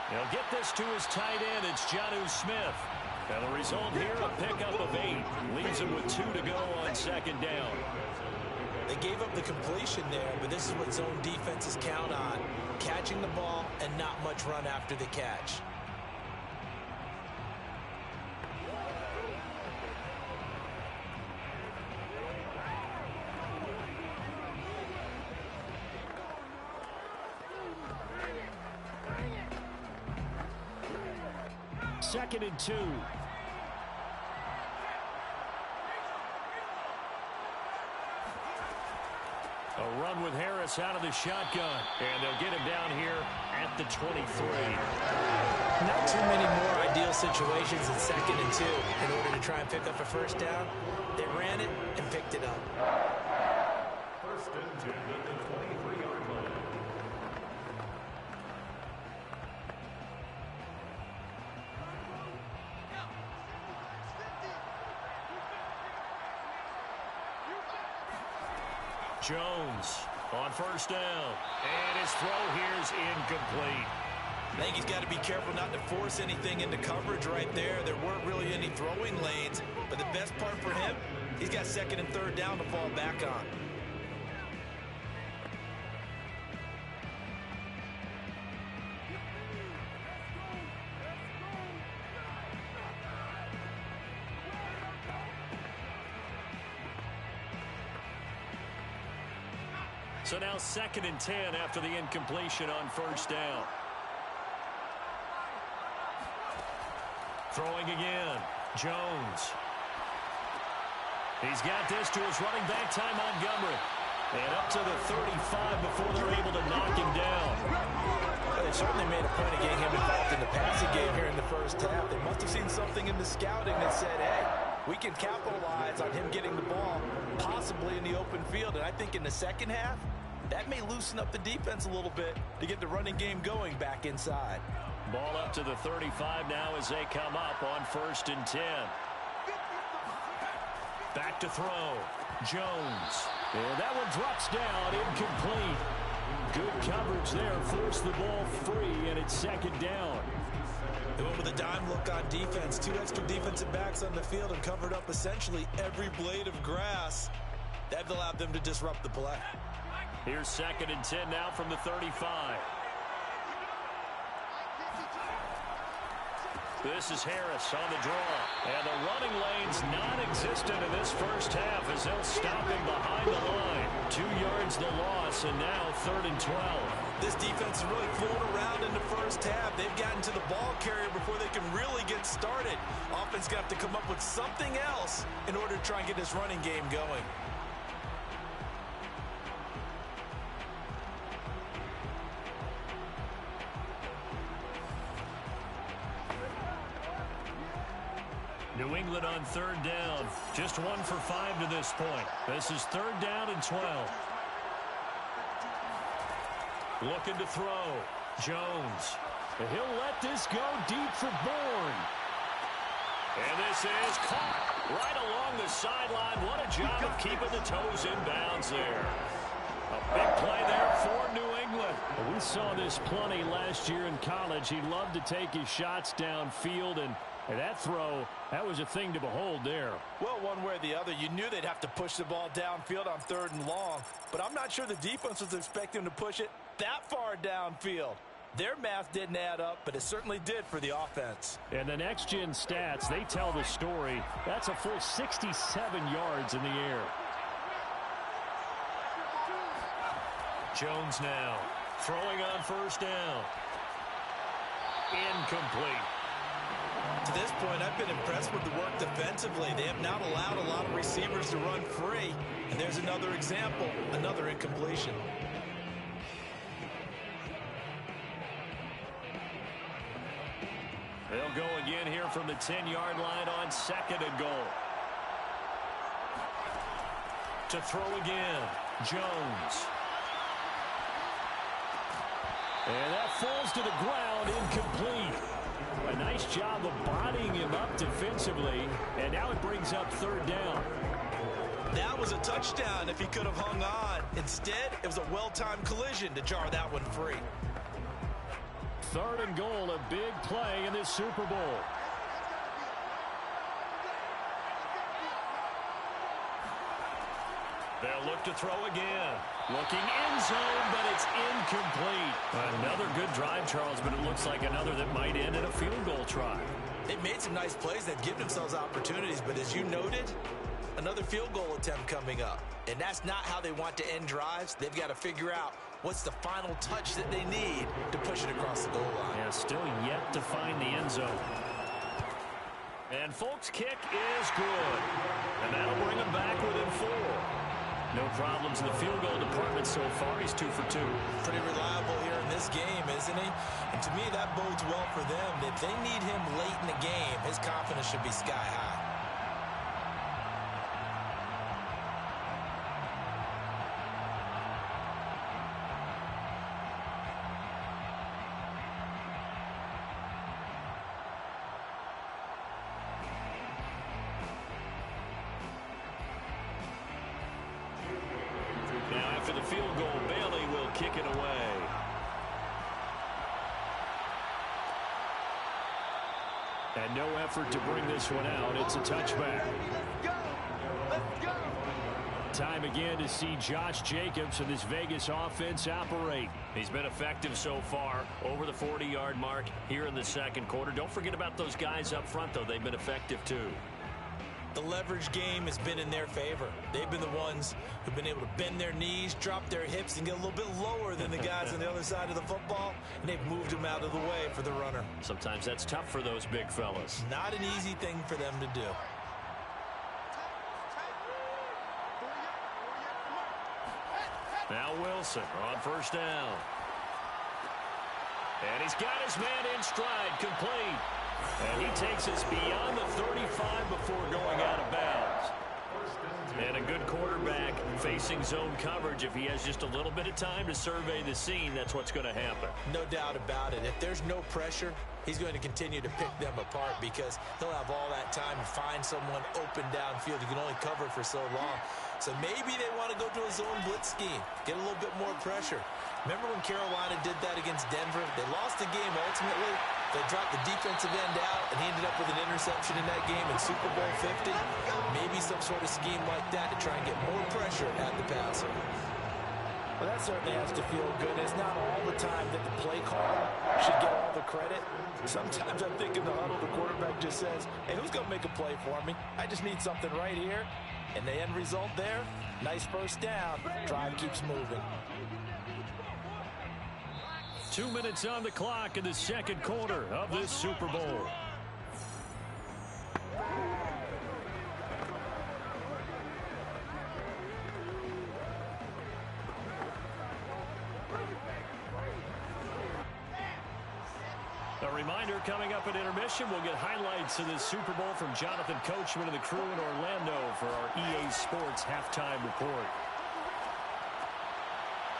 He'll get this to his tight end. It's Jonnu Smith. And the result here, a pickup of 8. Leaves him with 2 to go on second down. They gave up the completion there, but this is what zone defenses count on. Catching the ball and not much run after the catch. Second and 2. A run with Harris out of the shotgun. And they'll get him down here at the 23. Not too many more ideal situations in second and 2 in order to try and pick up a first down. They ran it and picked it up. First and 10 at the 23-yard line. Jones on first down. And his throw here is incomplete. I think he's got to be careful not to force anything into coverage right there. There weren't really any throwing lanes. But the best part for him, he's got second and third down to fall back on. So now second and 10 after the incompletion on first down. Throwing again. Jones. He's got this to his running back, Ty Montgomery. And up to the 35 before they're able to knock him down. Well, they certainly made a point of getting him involved in the passing game here in the first half. They must have seen something in the scouting that said, hey, we can capitalize on him getting the ball, possibly in the open field. And I think in the second half, that may loosen up the defense a little bit to get the running game going back inside. Ball up to the 35 now as they come up on first and 10. Back to throw. Jones. And that one drops down, incomplete. Good coverage there, forced the ball free, and it's second down. They went with a dime look on defense. 2 extra defensive backs on the field and covered up essentially every blade of grass. That allowed them to disrupt the play. Here's second and 10 now from the 35. This is Harris on the draw. And the running lane's non-existent in this first half as they'll stop him behind the line. 2 yards the loss, and now third and 12. This defense is really fooling around in the first half. They've gotten to the ball carrier before they can really get started. Offense got to come up with something else in order to try and get this running game going. New England on third down. Just 1 for 5 to this point. This is third down and 12. Looking to throw. Jones. He'll let this go deep for Bourne. And this is caught right along the sideline. What a job of keeping the toes in bounds there. A big play there for New England. We saw this plenty last year in college. He loved to take his shots downfield, and that throw, that was a thing to behold there. Well, one way or the other, you knew they'd have to push the ball downfield on third and long, but I'm not sure the defense was expecting to push it that far downfield. Their math didn't add up, but it certainly did for the offense. And the next-gen stats, they tell the story. That's a full 67 yards in the air. Jones now throwing on first down. Incomplete. To this point, I've been impressed with the work defensively. They have not allowed a lot of receivers to run free. And there's another example, another incompletion. They'll go again here from the 10-yard line on second and goal. To throw again, Jones. And that falls to the ground, incomplete. A nice job of bodying him up defensively, and now it brings up third down. That was a touchdown if he could have hung on. Instead, it was a well-timed collision to jar that one free. 3rd and goal, a big play in this Super Bowl. They'll look to throw again. Looking end zone, but it's incomplete. Another good drive, Charles, but it looks like another that might end in a field goal try. They've made some nice plays. They've given themselves opportunities, but as you noted, another field goal attempt coming up. And that's not how they want to end drives. They've got to figure out what's the final touch that they need to push it across the goal line. Yeah, still yet to find the end zone. And Folk's kick is good. And that'll bring them back within 4. No problems in the field goal department so far. He's 2 for 2. Pretty reliable here in this game, isn't he? And to me, that bodes well for them. If they need him late in the game, his confidence should be sky high. Now after the field goal, Bailey will kick it away. And no effort to bring this one out. It's a touchback. Let's go. Let's go. Time again to see Josh Jacobs and this Vegas offense operate. He's been effective so far, over the 40-yard mark here in the second quarter. Don't forget about those guys up front, though. They've been effective, too. The leverage game has been in their favor. They've been the ones who've been able to bend their knees, drop their hips, and get a little bit lower than the guys on the other side of the football, and they've moved them out of the way for the runner. Sometimes that's tough for those big fellas. Not an easy thing for them to do. Now Wilson on first down. And he's got his man in stride, complete. And he takes us beyond the 35 before going out of bounds. And a good quarterback facing zone coverage. If he has just a little bit of time to survey the scene, that's what's going to happen. No doubt about it. If there's no pressure, he's going to continue to pick them apart because he'll have all that time to find someone open downfield. He can only cover for so long. So maybe they want to go to a zone blitz scheme, get a little bit more pressure. Remember when Carolina did that against Denver? They lost the game ultimately. They dropped the defensive end out, and he ended up with an interception in that game in Super Bowl 50. Maybe some sort of scheme like that to try and get more pressure at the passer. Well, that certainly has to feel good. It's not all the time that the play caller should get all the credit. Sometimes I think in the huddle, the quarterback just says, hey, who's going to make a play for me? I just need something right here. And the end result there, nice first down. Drive keeps moving. 2 minutes on the clock in the second quarter of this Super Bowl. A reminder, coming up at intermission, we'll get highlights of this Super Bowl from Jonathan Coachman and the crew in Orlando for our EA Sports halftime report.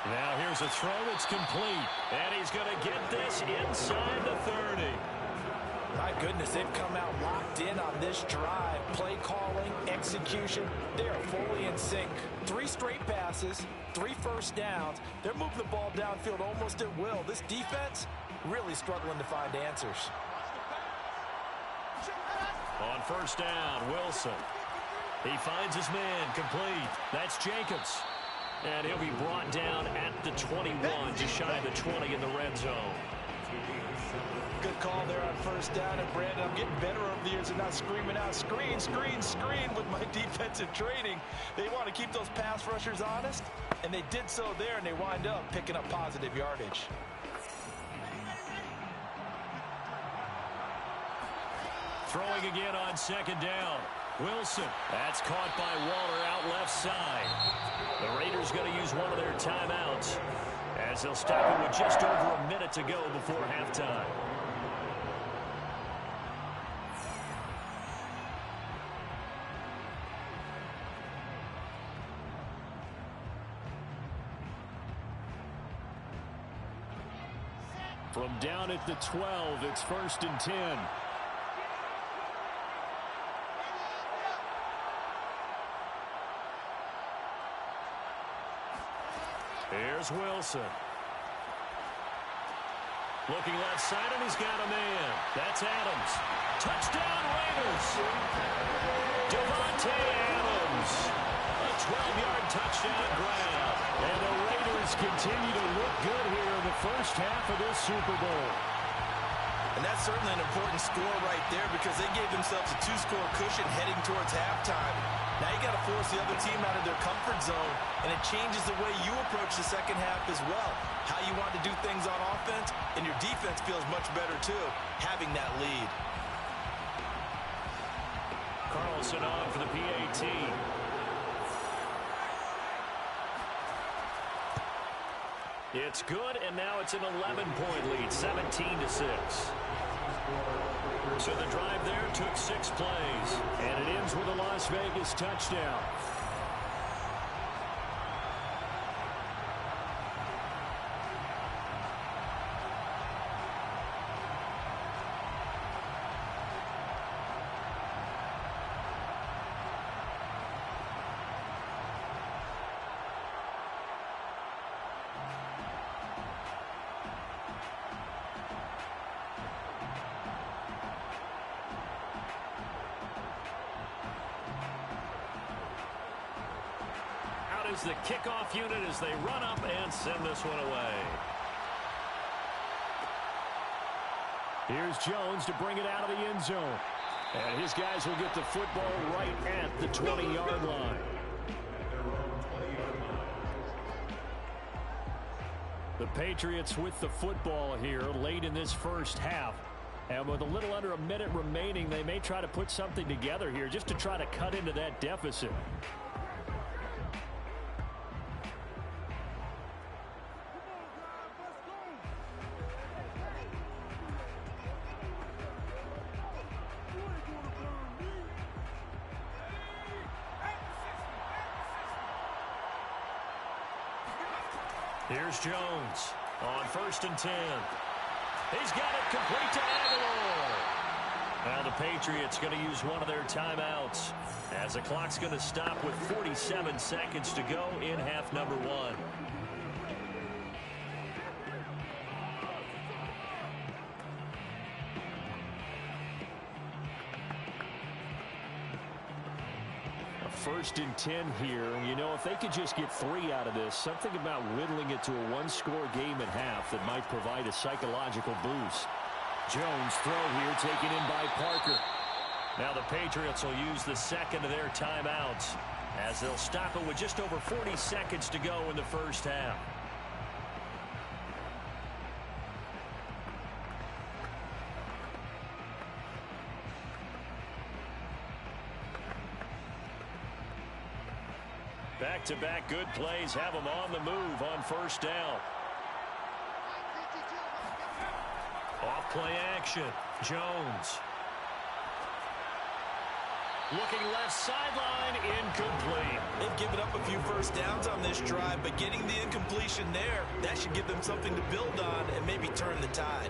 Now here's a throw that's complete, and he's going to get this inside the 30. My goodness, they've come out locked in on this drive. Play calling, execution, they are fully in sync. 3 straight passes, 3 first downs. They're moving the ball downfield almost at will. This defense really struggling to find answers. On first down, Wilson. He finds his man, complete. That's Jacobs. And he'll be brought down at the 21, just shy of the 20 in the red zone. Good call there on first down. And Brandon, I'm getting better over the years and not screaming out, screen, screen, screen with my defensive training. They want to keep those pass rushers honest, and they did so there, and they wind up picking up positive yardage. Throwing again on second down. Wilson. That's caught by Waller out left side. The Raiders going to use one of their timeouts as they'll stop it with just over a minute to go before halftime. From down at the 12, it's 1st and 10. Here's Wilson. Looking left side, and he's got a man. That's Adams. Touchdown, Raiders. Davante Adams. A 12-yard touchdown grab. And the Raiders continue to look good here in the first half of this Super Bowl. And that's certainly an important score right there because they gave themselves a 2-score cushion heading towards halftime. Now you got to force the other team out of their comfort zone, and it changes the way you approach the second half as well. How you want to do things on offense, and your defense feels much better too, having that lead. Carlson on for the PAT. It's good, and now it's an 11-point lead, 17-6. So the drive there took 6 plays, and it ends with a Las Vegas touchdown. Is the kickoff unit as they run up and send this one away. Here's Jones to bring it out of the end zone. And his guys will get the football right at the 20-yard line. The Patriots with the football here late in this first half. And with a little under a minute remaining, they may try to put something together here just to try to cut into that deficit. Here's Jones on 1st and 10. He's got it complete to Aguilar. Now the Patriots going to use one of their timeouts as the clock's going to stop with 47 seconds to go in half number 1. First and 10 here. You know, if they could just get 3 out of this, something about whittling it to a 1-score game at half that might provide a psychological boost. Jones throw here taken in by Parker. Now the Patriots will use the second of their timeouts as they'll stop it with just over 40 seconds to go in the first half. Back-to-back good plays have them on the move on first down. Off play action. Jones. Looking left sideline, incomplete. They've given up a few first downs on this drive, but getting the incompletion there, that should give them something to build on and maybe turn the tide.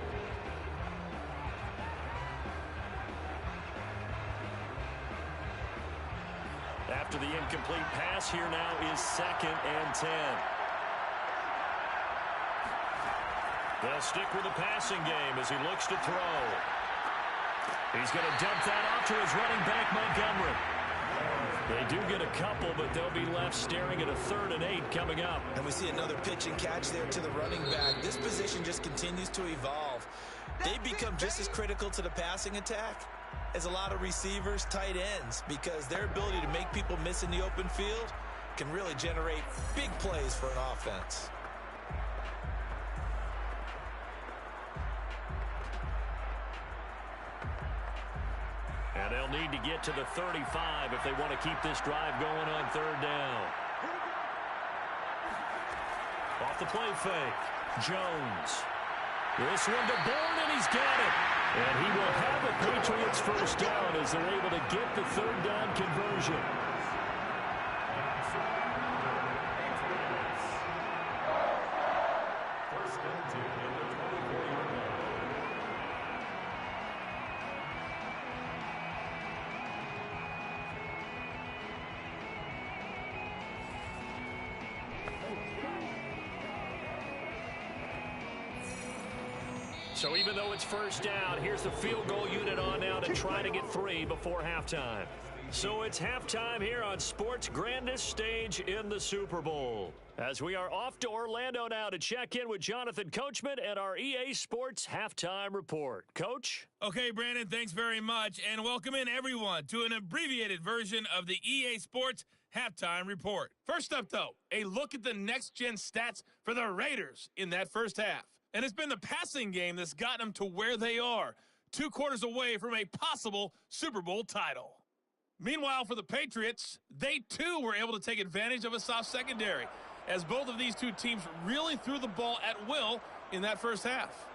After the incomplete pass, here now is 2nd and 10. They'll stick with the passing game as he looks to throw. He's going to dump that off to his running back, Montgomery. They do get a couple, but they'll be left staring at a 3rd and 8 coming up. And we see another pitch and catch there to the running back. This position just continues to evolve. They become just as critical to the passing attack as a lot of receivers, tight ends, because their ability to make people miss in the open field can really generate big plays for an offense. And they'll need to get to the 35 if they want to keep this drive going on 3rd down. Off the play fake, Jones. This one to Bourne, and he's got it. And he will have the Patriots first down as they're able to get the 3rd down conversion. First and 10 at the 24-yard line. So even though it's first down, here's the field goal unit on now to try to get 3 before halftime. So it's halftime here on sports' grandest stage in the Super Bowl. As we are off to Orlando now to check in with Jonathan Coachman and our EA Sports Halftime Report. Coach? Okay, Brandon, thanks very much. And welcome in, everyone, to an abbreviated version of the EA Sports Halftime Report. First up, though, a look at the next-gen stats for the Raiders in that first half. And it's been the passing game that's gotten them to where they are, 2 quarters away from a possible Super Bowl title. Meanwhile, for the Patriots, they too were able to take advantage of a soft secondary, as both of these two teams really threw the ball at will in that first half.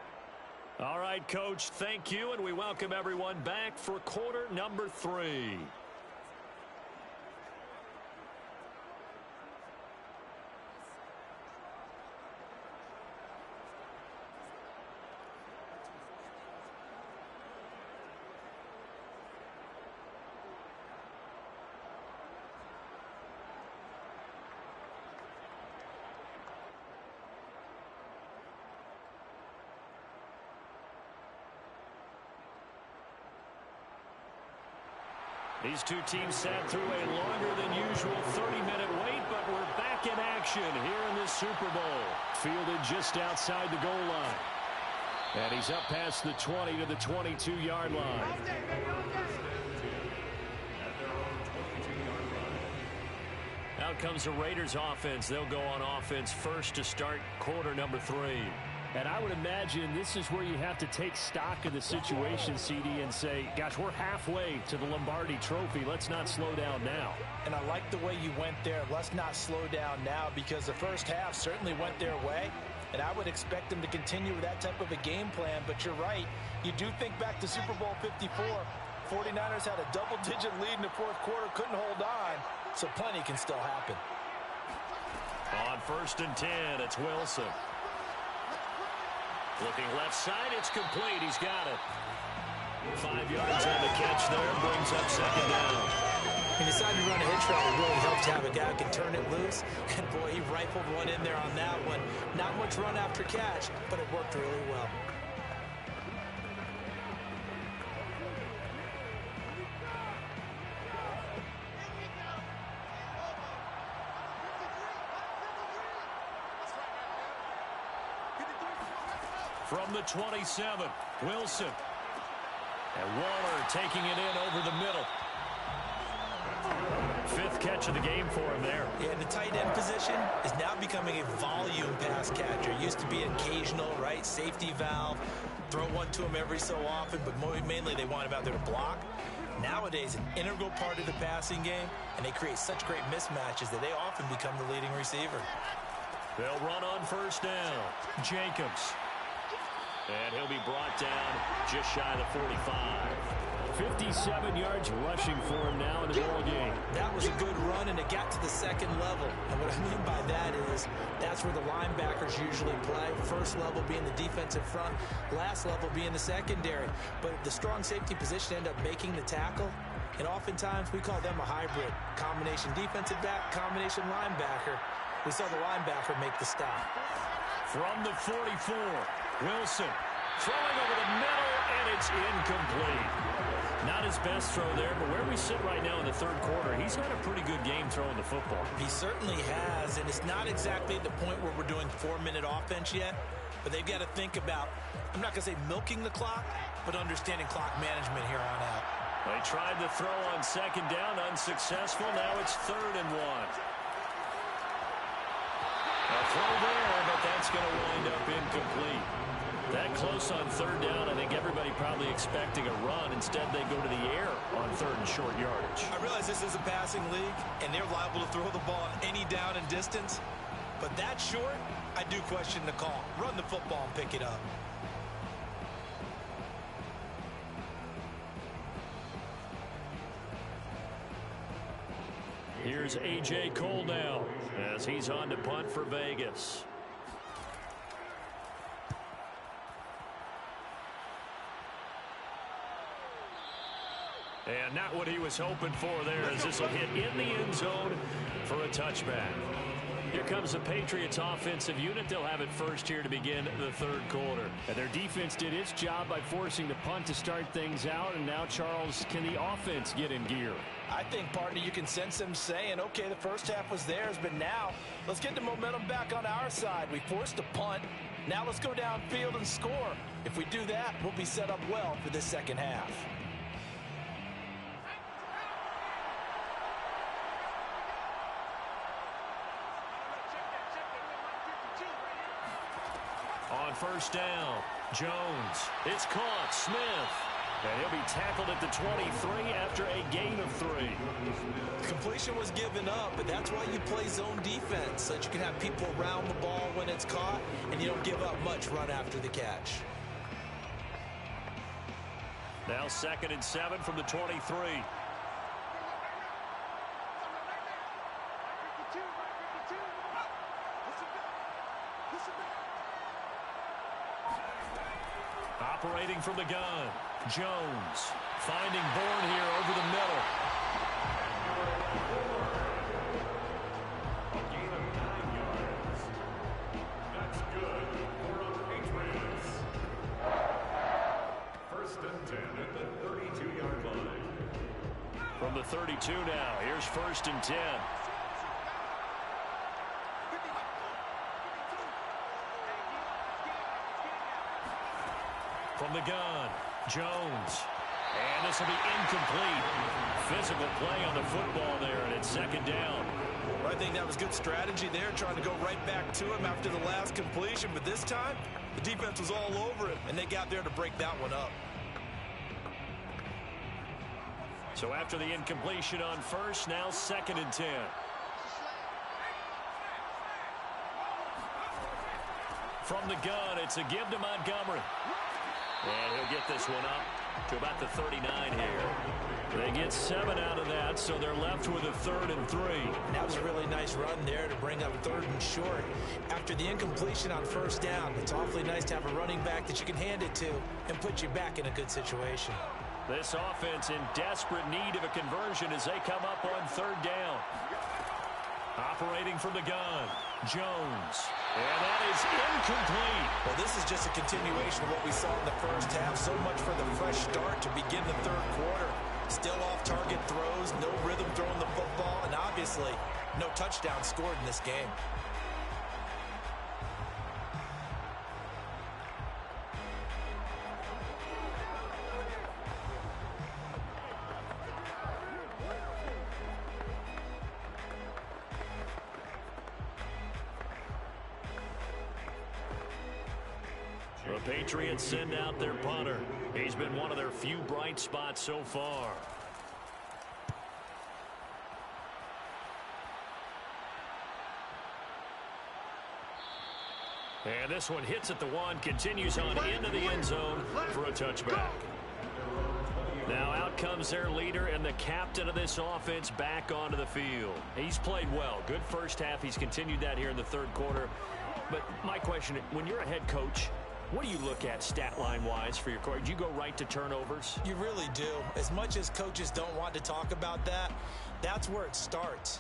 All right, Coach, thank you, and we welcome everyone back for quarter number 3. These two teams sat through a longer than usual 30-minute wait, but we're back in action here in this Super Bowl. Fielded just outside the goal line. And he's up past the 20 to the 22-yard line. Out comes the Raiders offense. They'll go on offense first to start quarter number 3. And I would imagine this is where you have to take stock of the situation, CD, and say, gosh, we're halfway to the Lombardi Trophy. Let's not slow down now. And I like the way you went there. Let's not slow down now, because the first half certainly went their way. And I would expect them to continue with that type of a game plan. But you're right. You do think back to Super Bowl 54. 49ers had a double-digit lead in the fourth quarter, couldn't hold on. So plenty can still happen. On 1st and 10, it's Wilson. Looking left side, it's complete. He's got it. 5 yards on the catch there, brings up 2nd down. He decided to run a hitch route. It really helps to have a guy who can turn it loose. And, boy, he rifled one in there on that one. Not much run after catch, but it worked really well. From the 27, Wilson. And Waller taking it in over the middle. 5th catch of the game for him there. Yeah, the tight end position is now becoming a volume pass catcher. It used to be occasional, right? Safety valve. Throw one to him every so often, but mainly they want him out there to block. Nowadays, an integral part of the passing game, and they create such great mismatches that they often become the leading receiver. They'll run on 1st down. Jacobs. And he'll be brought down just shy of the 45. 57 yards rushing for him now in the ball game. That was a good run, and it got to the 2nd level. And what I mean by that is that's where the linebackers usually play. 1st level being the defensive front, last level being the secondary. But the strong safety position end up making the tackle. And oftentimes we call them a hybrid. Combination defensive back, combination linebacker. We saw the linebacker make the stop. From the 44, Wilson throwing over the middle, and it's incomplete. Not his best throw there, but where we sit right now in the 3rd quarter, he's had a pretty good game throwing the football. He certainly has, and it's not exactly at the point where we're doing 4-minute offense yet, but they've got to think about, I'm not going to say milking the clock, but understanding clock management here on out. They tried the throw on 2nd down, unsuccessful. Now it's 3rd and 1. A throw there, but that's going to wind up incomplete. That close on 3rd down, I think everybody probably expecting a run. Instead, they go to the air on 3rd and short yardage. I realize this is a passing league, and they're liable to throw the ball on any down and distance. But that short, I do question the call. Run the football and pick it up. Here's A.J. Cole now as he's on to punt for Vegas. And not what he was hoping for there, as this will hit in the end zone for a touchback. Here comes the Patriots offensive unit. They'll have it first here to begin the third quarter. And their defense did its job by forcing the punt to start things out. And now, Charles, can the offense get in gear? I think, partner, you can sense them saying, okay, the first half was theirs, but now let's get the momentum back on our side. We forced a punt. Now let's go downfield and score. If we do that, we'll be set up well for this second half. On first down, Jones. It's caught. Smith. And he'll be tackled at the 23 after a gain of 3. Completion was given up, but that's why you play zone defense, so that you can have people around the ball when it's caught, and you don't give up much run after the catch. Now 2nd and 7 from the 23. Operating from the gun, Jones finding Bourne here over the middle. A gain of 9 yards. That's good for the Patriots. 1st and 10 at the 32-yard line. From the 32 now, here's 1st and 10. From the gun, Jones. And this will be incomplete. Physical play on the football there, and it's 2nd down. Well, I think that was good strategy there, trying to go right back to him after the last completion. But this time, the defense was all over him, and they got there to break that one up. So after the incompletion on first, now 2nd and 10. From the gun, it's a give to Montgomery. And he'll get this one up to about the 39 here. They get 7 out of that, so they're left with a 3rd and 3. That was a really nice run there to bring up 3rd and short. After the incompletion on first down, it's awfully nice to have a running back that you can hand it to and put you back in a good situation. This offense in desperate need of a conversion as they come up on 3rd down. Operating from the gun, Jones. And that is incomplete. Well, this is just a continuation of what we saw in the first half. So much for the fresh start to begin the 3rd quarter. Still off-target throws, no rhythm throwing the football, and obviously no touchdown scored in this game. The Patriots send out their punter. He's been one of their few bright spots so far. And this one hits at the 1, continues on into the end zone for a touchback. Now out comes their leader and the captain of this offense back onto the field. He's played well. Good first half. He's continued that here in the 3rd quarter. But my question, when you're a head coach, what do you look at stat line-wise for your coach? Do you go right to turnovers? You really do. As much as coaches don't want to talk about that, that's where it starts.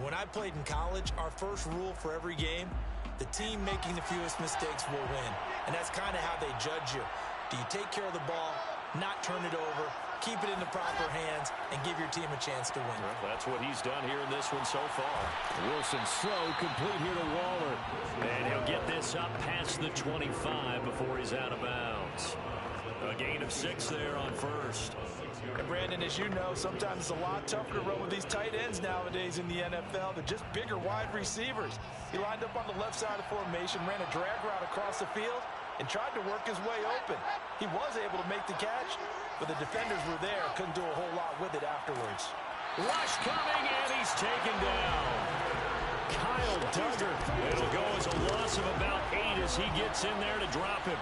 When I played in college, our first rule for every game, the team making the fewest mistakes will win. And that's kind of how they judge you. Do you take care of the ball, not turn it over, keep it in the proper hands, and give your team a chance to win? Well, that's what he's done here in this one so far. Wilson slow, complete here to Waller. And he'll get this up past the 25 before he's out of bounds. A gain of 6 there on first. And Brandon, as you know, sometimes it's a lot tougher to run with these tight ends nowadays in the NFL. They're just bigger wide receivers. He lined up on the left side of the formation, ran a drag route across the field, and tried to work his way open. He was able to make the catch, but the defenders were there, couldn't do a whole lot with it afterwards. Rush coming, and he's taken down. Kyle Duggar. It'll go as a loss of about 8 as he gets in there to drop him.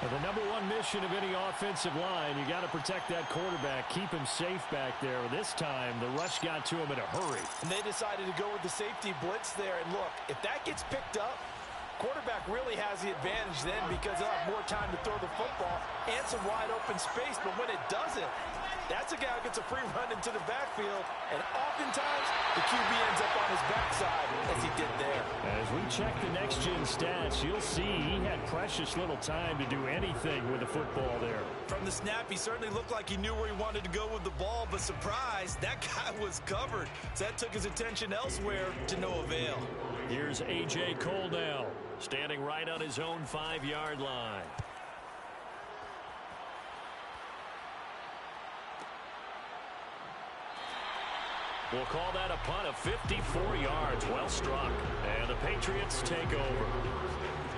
Well, the number one mission of any offensive line, you got to protect that quarterback, keep him safe back there. This time, the rush got to him in a hurry. And they decided to go with the safety blitz there. And look, if that gets picked up, quarterback really has the advantage then because they'll have more time to throw the football and some wide open space. But when it doesn't, That's a guy who gets a free run into the backfield, and oftentimes the QB ends up on his backside, as he did there. As we check the next-gen stats, you'll see he had precious little time to do anything with the football there. From the snap, he certainly looked like he knew where he wanted to go with the ball, but surprise, that guy was covered. So that took his attention elsewhere to no avail. Here's A.J. Cole now, standing right on his own 5-yard line. We'll call that a punt of 54 yards. Well struck. And the Patriots take over.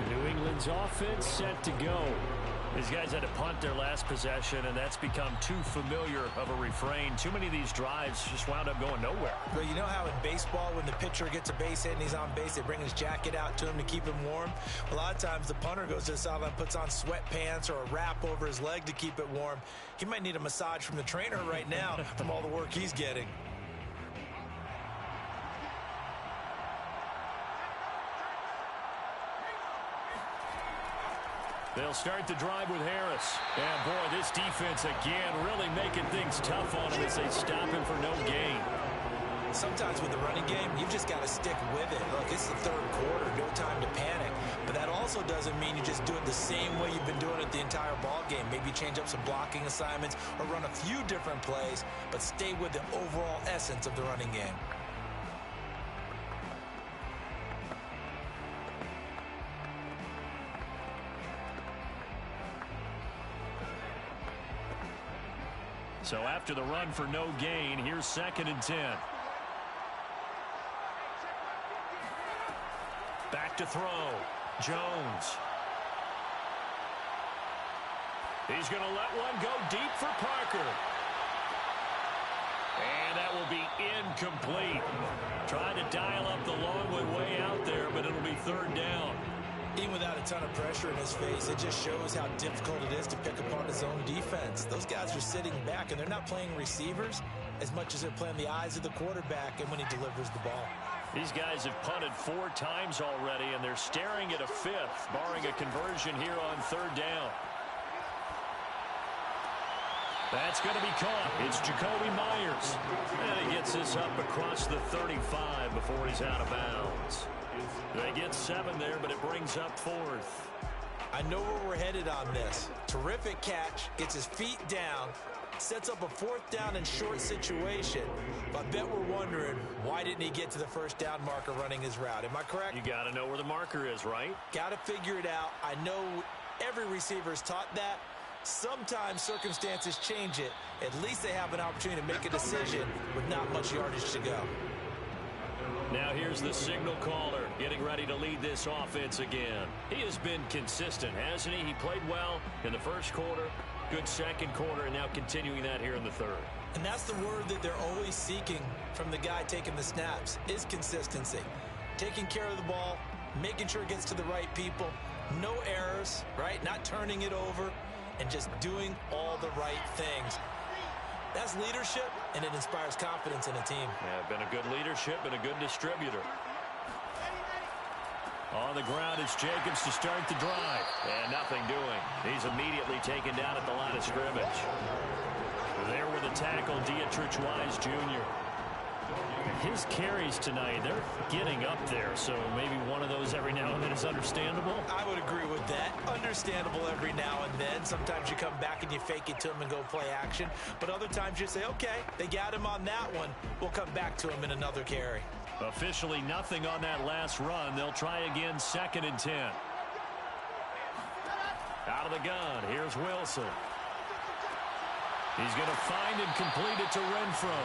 New England's offense set to go. These guys had to punt their last possession, and that's become too familiar of a refrain. Too many of these drives just wound up going nowhere. But you know how in baseball, when the pitcher gets a base hit and he's on base, they bring his jacket out to him to keep him warm? A lot of times the punter goes to the sideline, puts on sweatpants or a wrap over his leg to keep it warm. He might need a massage from the trainer right now from all the work he's getting. They'll start the drive with Harris. And, boy, this defense, again, really making things tough on him as they stop him for no gain. Sometimes with the running game, you've just got to stick with it. Look, it's the third quarter, no time to panic. But that also doesn't mean you just do it the same way you've been doing it the entire ball game. Maybe change up some blocking assignments or run a few different plays, but stay with the overall essence of the running game. So after the run for no gain, here's 2nd and 10. Back to throw. Jones. He's going to let one go deep for Parker. And that will be incomplete. Trying to dial up the long way out there, but it'll be 3rd down. Even without a ton of pressure in his face, it just shows how difficult it is to pick apart his own defense. Those guys are sitting back, and they're not playing receivers as much as they're playing the eyes of the quarterback and when he delivers the ball. These guys have punted 4 times already, and they're staring at a 5th, barring a conversion here on 3rd down. That's going to be caught. It's Jacoby Myers. And he gets this up across the 35 before he's out of bounds. They get 7 there, but it brings up 4th. I know where we're headed on this. Terrific catch, gets his feet down, sets up a 4th down and short situation. But I bet we're wondering, why didn't he get to the 1st down marker running his route? Am I correct? You got to know where the marker is, right? Got to figure it out. I know every receiver is taught that. Sometimes circumstances change it. At least they have an opportunity to make a decision with not much yardage to go. Now here's the signal caller getting ready to lead this offense again. He has been consistent, hasn't he? He played well in the 1st quarter, good 2nd quarter, and now continuing that here in the 3rd. And that's the word that they're always seeking from the guy taking the snaps, is consistency. Taking care of the ball, making sure it gets to the right people, no errors, right? Not turning it over, and just doing all the right things. That's leadership, and it inspires confidence in a team. Yeah, been a good leadership and a good distributor. On the ground, it's Jacobs to start the drive. And nothing doing. He's immediately taken down at the line of scrimmage. There with a tackle, Dietrich Wise Jr. His carries tonight, they're getting up there, so maybe one of those every now and then is understandable. I would agree with that. Understandable every now and then. Sometimes you come back and you fake it to him and go play action. But other times you say, okay, they got him on that one. We'll come back to him in another carry. Officially nothing on that last run. They'll try again, 2nd and 10. Out of the gun, here's Wilson. He's going to find and complete it to Renfro.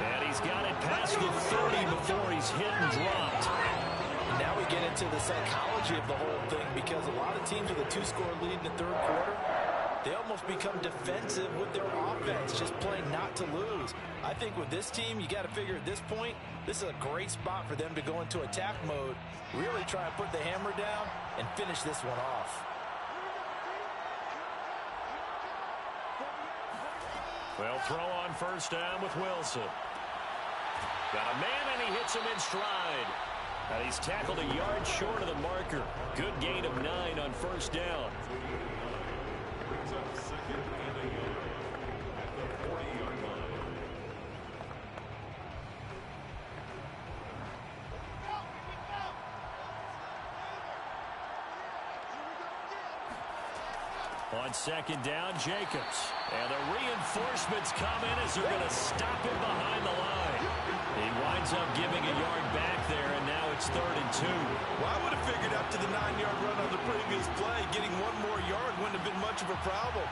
And he's got it past the 30 before he's hit and dropped. Now we get into the psychology of the whole thing, because a lot of teams with a 2-score lead in the 3rd quarter, they almost become defensive with their offense, just playing not to lose. I think with this team, you got to figure at this point, this is a great spot for them to go into attack mode, really try and put the hammer down and finish this one off. Well, throw on 1st down with Wilson. Got a man, and he hits him in stride. And he's tackled a yard short of the marker. Good gain of 9 on 1st down. 40-yard line. On second down, Jacobs. And the reinforcements come in as they're going to stop him behind the line. He winds up giving a yard back there, and now it's 3rd and 2. Well, I would have figured after the 9-yard run on the previous play, getting one more yard wouldn't have been much of a problem.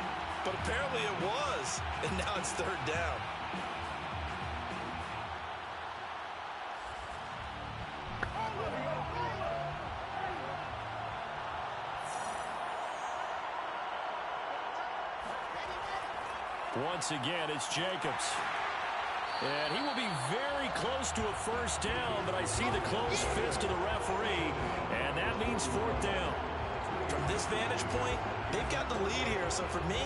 But apparently it was, and now it's 3rd down. Once again, it's Jacobs. And he will be very close to a first down, but I see the closed fist of the referee, and that means 4th down. From this vantage point, they've got the lead here, so for me,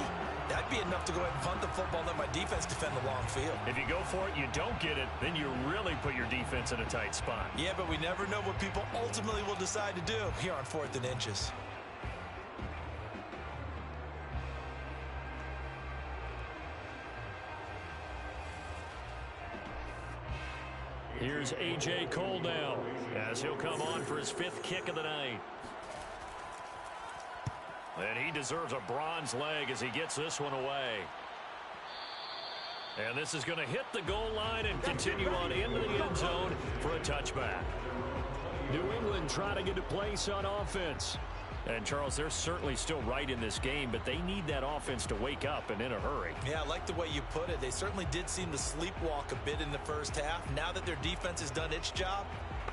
that'd be enough to go ahead and punt the football and let my defense defend the long field. If you go for it, you don't get it, then you really put your defense in a tight spot. Yeah, but we never know what people ultimately will decide to do here on 4th and inches. Here's A.J. Cole now as he'll come on for his 5th kick of the night. And he deserves a bronze leg as he gets this one away. And this is going to hit the goal line and continue on into the end zone for a touchback. New England trying to get a place on offense. And, Charles, they're certainly still right in this game, but they need that offense to wake up and in a hurry. Yeah, I like the way you put it. They certainly did seem to sleepwalk a bit in the first half. Now that their defense has done its job,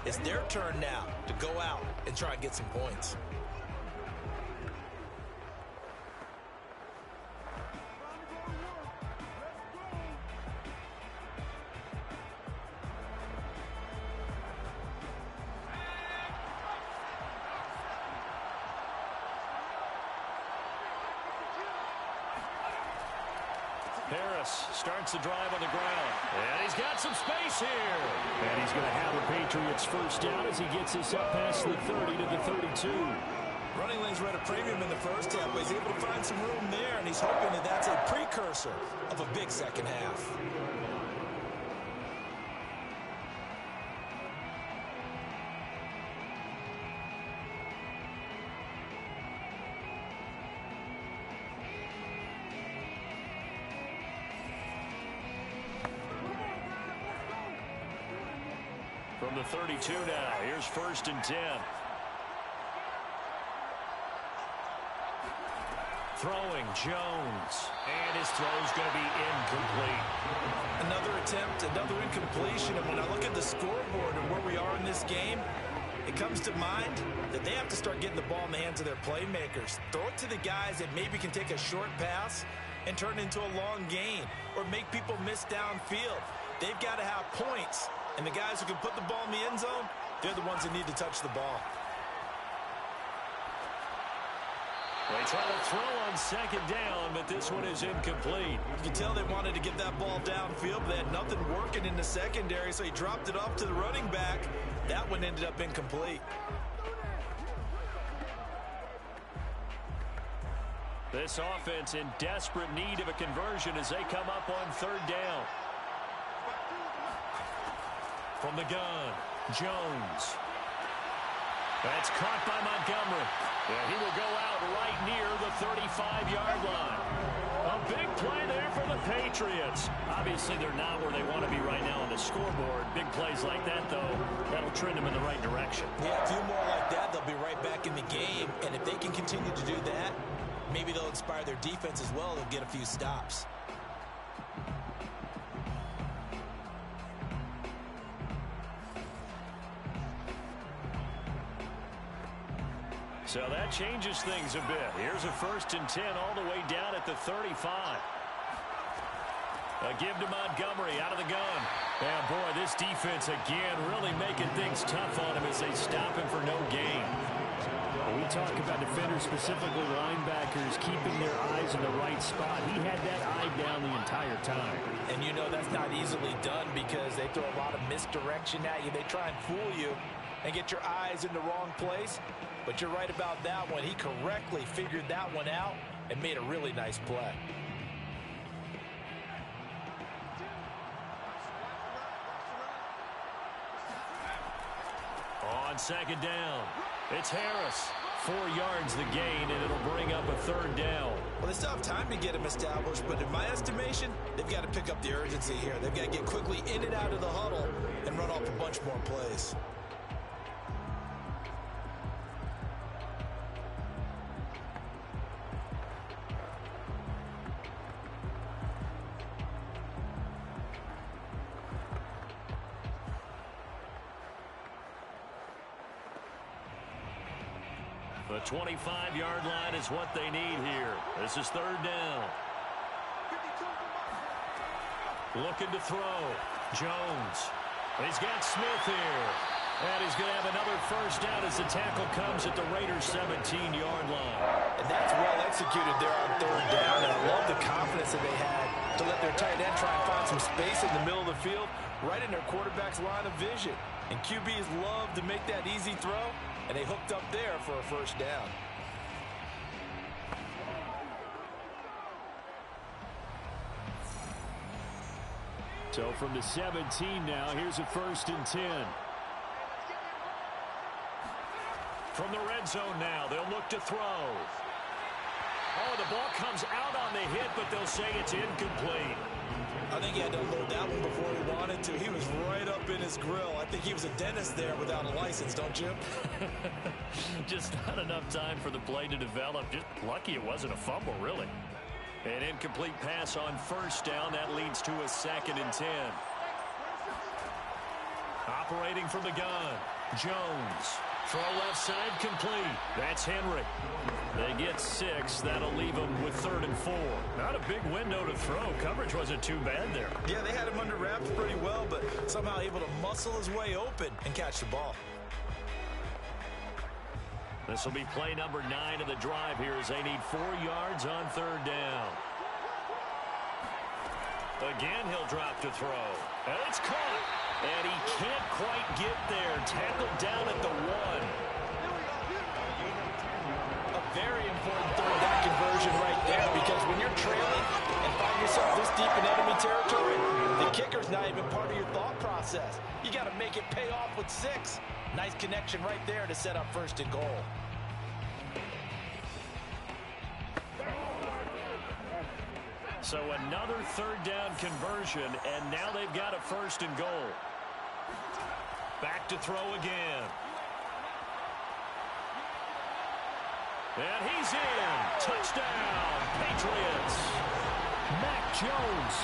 it's their turn now to go out and try and get some points. Harris starts the drive on the ground. And he's got some space here. And he's going to have the Patriots first down as he gets this up past the 30 to the 32. Running lanes were at a premium in the first half, but he's able to find some room there, and he's hoping that that's a precursor of a big second half. From the 32 now, here's 1st and 10. Throwing Jones, and his throw's going to be incomplete. Another attempt, another incompletion, and when I look at the scoreboard and where we are in this game, it comes to mind that they have to start getting the ball in the hands of their playmakers. Throw it to the guys that maybe can take a short pass and turn it into a long gain or make people miss downfield. They've got to have points. And the guys who can put the ball in the end zone, they're the ones that need to touch the ball. They try to throw on second down, but this one is incomplete. You can tell they wanted to get that ball downfield, but they had nothing working in the secondary, so he dropped it off to the running back. That one ended up incomplete. This offense in desperate need of a conversion as they come up on 3rd down. From the gun, Jones. That's caught by Montgomery. And he will go out right near the 35-yard line. A big play there for the Patriots. Obviously, they're not where they want to be right now on the scoreboard. Big plays like that, though, that'll trend them in the right direction. Yeah, a few more like that, they'll be right back in the game. And if they can continue to do that, maybe they'll inspire their defense as well. They'll get a few stops. So that changes things a bit. Here's a 1st and 10 all the way down at the 35. A give to Montgomery out of the gun. And boy, this defense again really making things tough on him as they stop him for no gain. We talk about defenders, specifically linebackers, keeping their eyes in the right spot. He had that eye down the entire time. And you know that's not easily done because they throw a lot of misdirection at you. They try and fool you and get your eyes in the wrong place. But you're right about that one. He correctly figured that one out and made a really nice play. second down. It's Harris. 4 yards the gain, and it'll bring up a third down. Well, they still have time to get him established, but in my estimation, they've got to pick up the urgency here. They've got to get quickly in and out of the huddle and run off a bunch more plays. The 25-yard line is what they need here. This is third down. Looking to throw. Jones. He's got Smith here. And he's going to have another first down as the tackle comes at the Raiders' 17-yard line. And that's well executed there on third down. And I love the confidence that they had to let their tight end try and find some space in the middle of the field, right in their quarterback's line of vision. And QBs love to make that easy throw. And they hooked up there for a first down. So from the 17 now, here's a 1st and 10. From the red zone now, they'll look to throw. Oh, the ball comes out on the hit, but they'll say it's incomplete. I think he had to unload that one before he wanted to. He was right up in his grill. I think he was a dentist there without a license, don't you? Just not enough time for the play to develop. Just lucky it wasn't a fumble, really. An incomplete pass on first down. That leads to a 2nd and 10. Operating from the gun. Jones. Throw left side complete. That's Henry. They get 6. That'll leave them with 3rd and 4. Not a big window to throw. Coverage wasn't too bad there. Yeah, they had him under wraps pretty well, but somehow able to muscle his way open and catch the ball. This will be play number 9 of the drive here as they need 4 yards on 3rd down. Again, he'll drop to throw. And it's caught. And he can't quite get there. Tackled down at the 1. A very important third down conversion right there, because when you're trailing and find yourself this deep in enemy territory, the kicker's not even part of your thought process. You got to make it pay off with 6. Nice connection right there to set up 1st and goal. So another 3rd down conversion, and now they've got a 1st and goal. Back to throw again. And he's in. Touchdown, Patriots. Mac Jones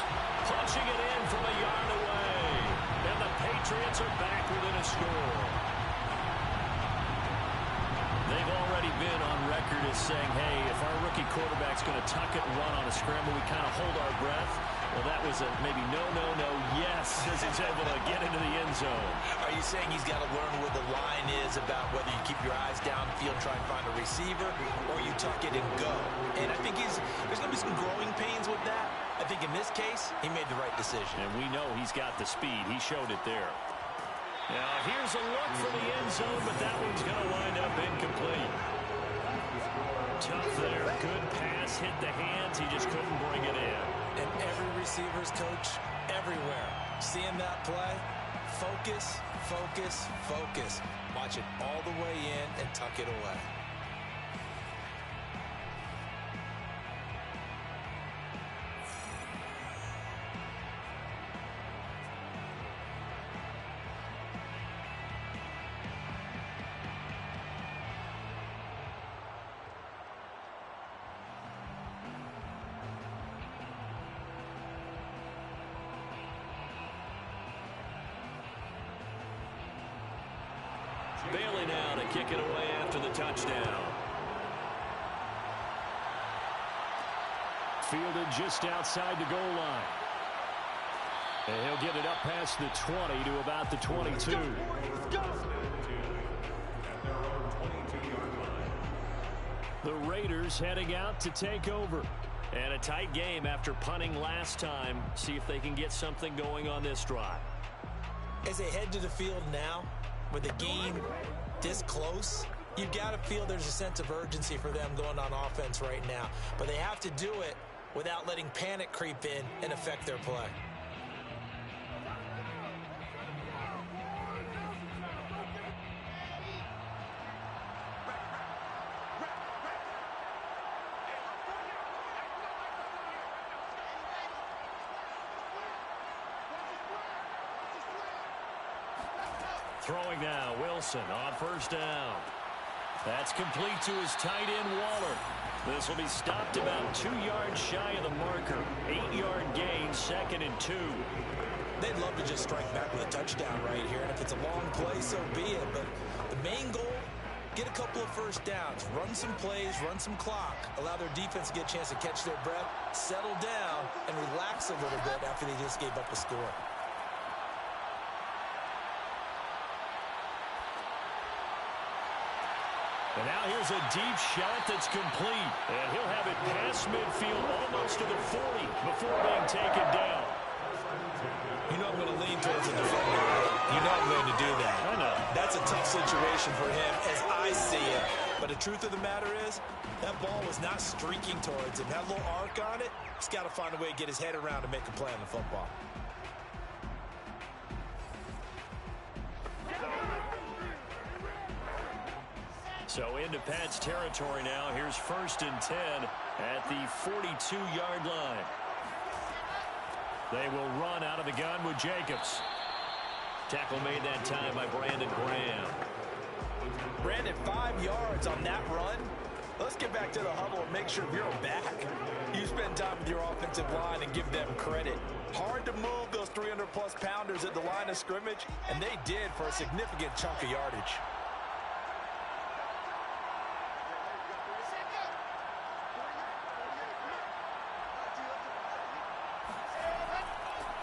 punching it in from a yard away. And the Patriots are back within a score. They've already been on record as saying, hey, if our rookie quarterback's going to tuck it and run on a scramble, we kind of hold our breath. Well, that was a maybe no, yes, as he's able to get into the end zone. Are you saying he's got to learn where the line is about whether you keep your eyes downfield, try and find a receiver, or you tuck it and go? And I think there's going to be some growing pains with that. I think in this case, he made the right decision. And we know he's got the speed. He showed it there. Now, here's a look for the end zone, but that one's going to wind up incomplete. Tough there. Good pass. Hit the hands. He just couldn't bring it in. And every receiver's coach everywhere, seeing that play, focus, focus, focus. Watch it all the way in and tuck it away. Bailey now to kick it away after the touchdown. Fielded just outside the goal line. And he'll get it up past the 20 to about the 22. The Raiders heading out to take over. And a tight game after punting last time. See if they can get something going on this drive. As they head to the field now, with the game this close, you've got to feel there's a sense of urgency for them going on offense right now. But they have to do it without letting panic creep in and affect their play. Throwing now, Wilson on first down. That's complete to his tight end, Waller. This will be stopped about 2 yards shy of the marker. 8-yard gain, 2nd and 2. They'd love to just strike back with a touchdown right here, and if it's a long play, so be it. But the main goal, get a couple of first downs, run some plays, run some clock, allow their defense to get a chance to catch their breath, settle down, and relax a little bit after they just gave up the score. And now here's a deep shot that's complete. And he'll have it past midfield almost to the 40 before being taken down. You know I'm going to lean towards the defender. You know I'm going to do that. I know. That's a tough situation for him as I see it. But the truth of the matter is, that ball was not streaking towards him. That little arc on it, he's got to find a way to get his head around and make a play on the football. So into Pat's territory now. Here's 1st and 10 at the 42-yard line. They will run out of the gun with Jacobs. Tackle made that time by Brandon Graham. Brandon, 5 yards on that run. Let's get back to the huddle and make sure you're back. You spend time with your offensive line and give them credit. Hard to move those 300-plus pounders at the line of scrimmage, and they did for a significant chunk of yardage.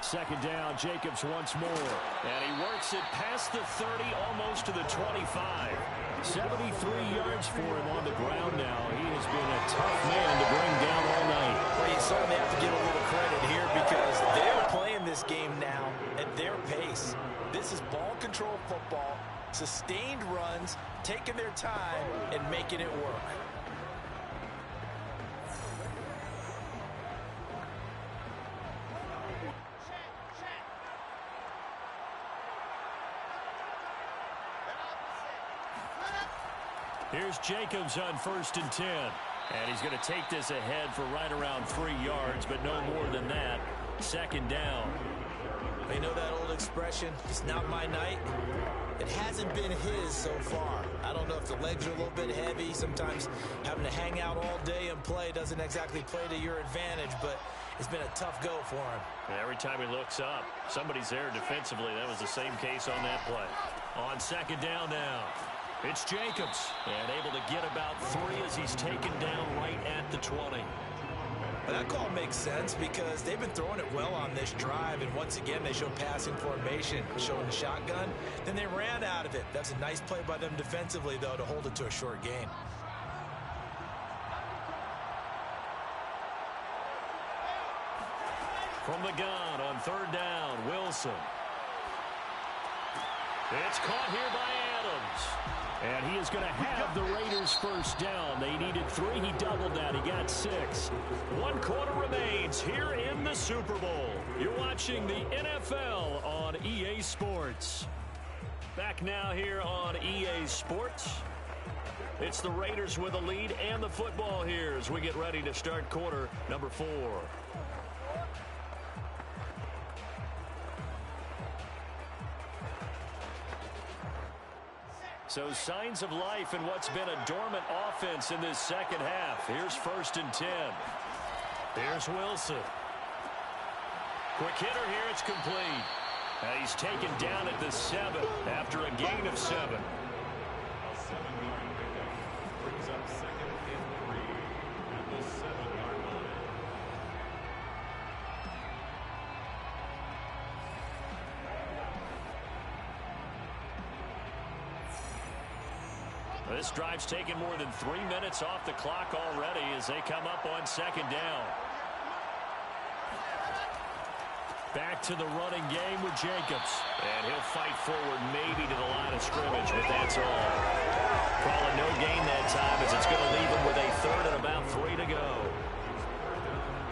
2nd down, Jacobs once more. And he works it past the 30, almost to the 25. 73 yards for him on the ground now. He has been a tough man to bring down all night. Well, you certainly have to give a little credit here because they're playing this game now at their pace. This is ball control football, sustained runs, taking their time, and making it work. Here's Jacobs on 1st and 10. And he's going to take this ahead for right around 3 yards, but no more than that. 2nd down. You know that old expression, it's not my night? It hasn't been his so far. I don't know if the legs are a little bit heavy. Sometimes having to hang out all day and play doesn't exactly play to your advantage, but it's been a tough go for him. And every time he looks up, somebody's there defensively. That was the same case on that play. On 2nd down now. It's Jacobs, and able to get about 3 as he's taken down right at the 20. Well, that call makes sense because they've been throwing it well on this drive, and once again they show passing formation, showing the shotgun. Then they ran out of it. That's a nice play by them defensively, though, to hold it to a short gain. From the gun on 3rd down, Wilson. It's caught here by Adams. And he is going to have the Raiders first down. They needed 3. He doubled that. He got 6. 1 quarter remains here in the Super Bowl. You're watching the NFL on EA Sports. Back now here on EA Sports. It's the Raiders with a lead and the football here as we get ready to start quarter number 4. So signs of life in what's been a dormant offense in this second half. Here's 1st and 10. Here's Wilson. Quick hitter here. It's complete. And he's taken down at the 7 after a gain of 7. A 7-yard pickup brings up 2nd and 3 at the 7-yard line. This drive's taken more than 3 minutes off the clock already as they come up on 2nd down. Back to the running game with Jacobs. And he'll fight forward maybe to the line of scrimmage, but that's all. Calling no gain that time as it's going to leave him with a 3rd and about 3 to go.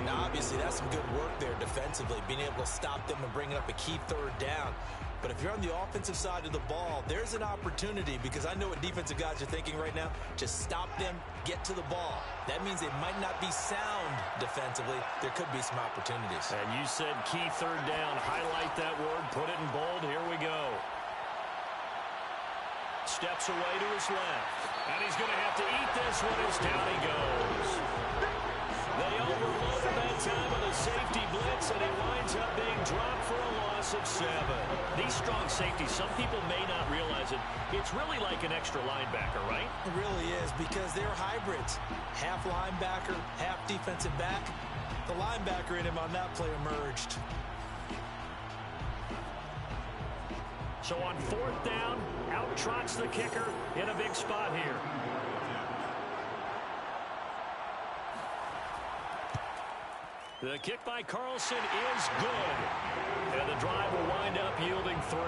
Now, obviously, that's some good work there defensively, being able to stop them and bringing up a key 3rd down. But if you're on the offensive side of the ball, there's an opportunity because I know what defensive guys are thinking right now. Just stop them, get to the ball. That means they might not be sound defensively. There could be some opportunities. And you said key 3rd down. Highlight that word. Put it in bold. Here we go. Steps away to his left. And he's going to have to eat this one as down he goes. They overload him that time on a safety blitz, and he winds up being dropped for a loss of 7. These strong safeties, some people may not realize it. It's really like an extra linebacker, right? It really is, because they're hybrids. Half linebacker, half defensive back. The linebacker in him on that play emerged. So on 4th down, out trots the kicker in a big spot here. The kick by Carlson is good. And the drive will wind up yielding 3.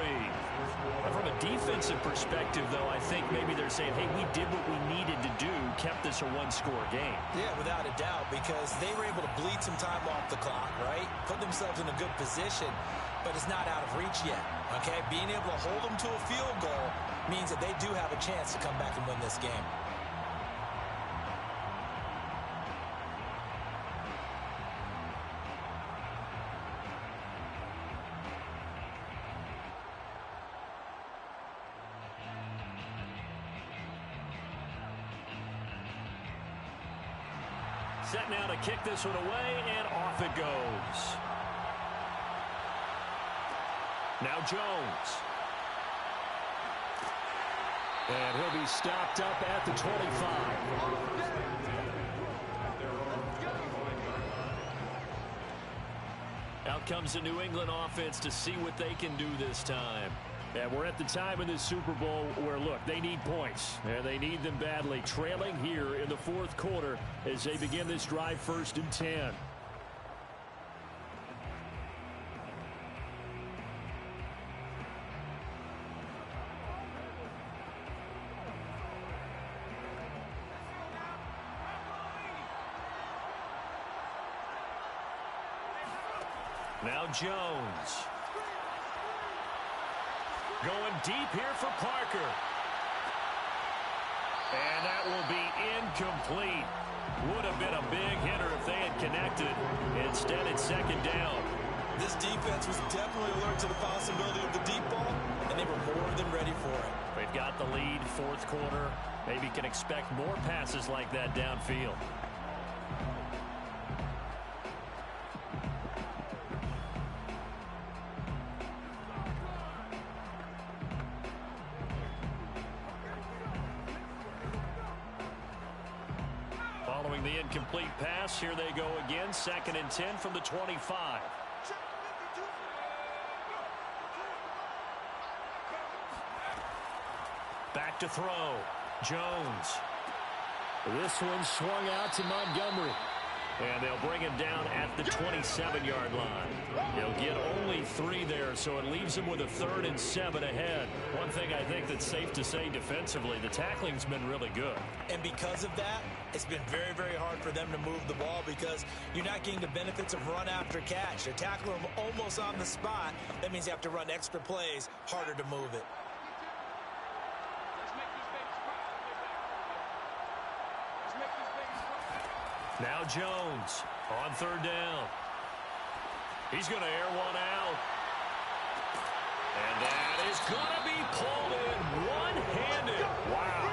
From a defensive perspective, though, I think maybe they're saying, hey, we did what we needed to do, kept this a one-score game. Yeah, without a doubt, because they were able to bleed some time off the clock, right? Put themselves in a good position, but it's not out of reach yet, okay? Being able to hold them to a field goal means that they do have a chance to come back and win this game. Set now to kick this one away, and off it goes. Now Jones. And he'll be stopped up at the 25. Out comes the New England offense to see what they can do this time. And we're at the time in this Super Bowl where, look, they need points. And they need them badly. Trailing here in the 4th quarter as they begin this drive 1st and 10. Now Jones. Going deep here for Parker. And that will be incomplete. Would have been a big hitter if they had connected. Instead, it's 2nd down. This defense was definitely alert to the possibility of the deep ball, and they were more than ready for it. They've got the lead, 4th quarter. Maybe can expect more passes like that downfield. Following the incomplete pass, here they go again. 2nd and 10 from the 25. Back to throw. Jones. This one swung out to Montgomery. And they'll bring him down at the 27-yard line. He'll get only 3 there, so it leaves him with a 3rd and 7 ahead. One thing I think that's safe to say defensively, the tackling's been really good. And because of that, it's been very, very hard for them to move the ball because you're not getting the benefits of run after catch. They're tackling them almost on the spot. That means you have to run extra plays, harder to move it. Now Jones on 3rd down. He's going to air one out. And that is going to be pulled in one-handed. Wow.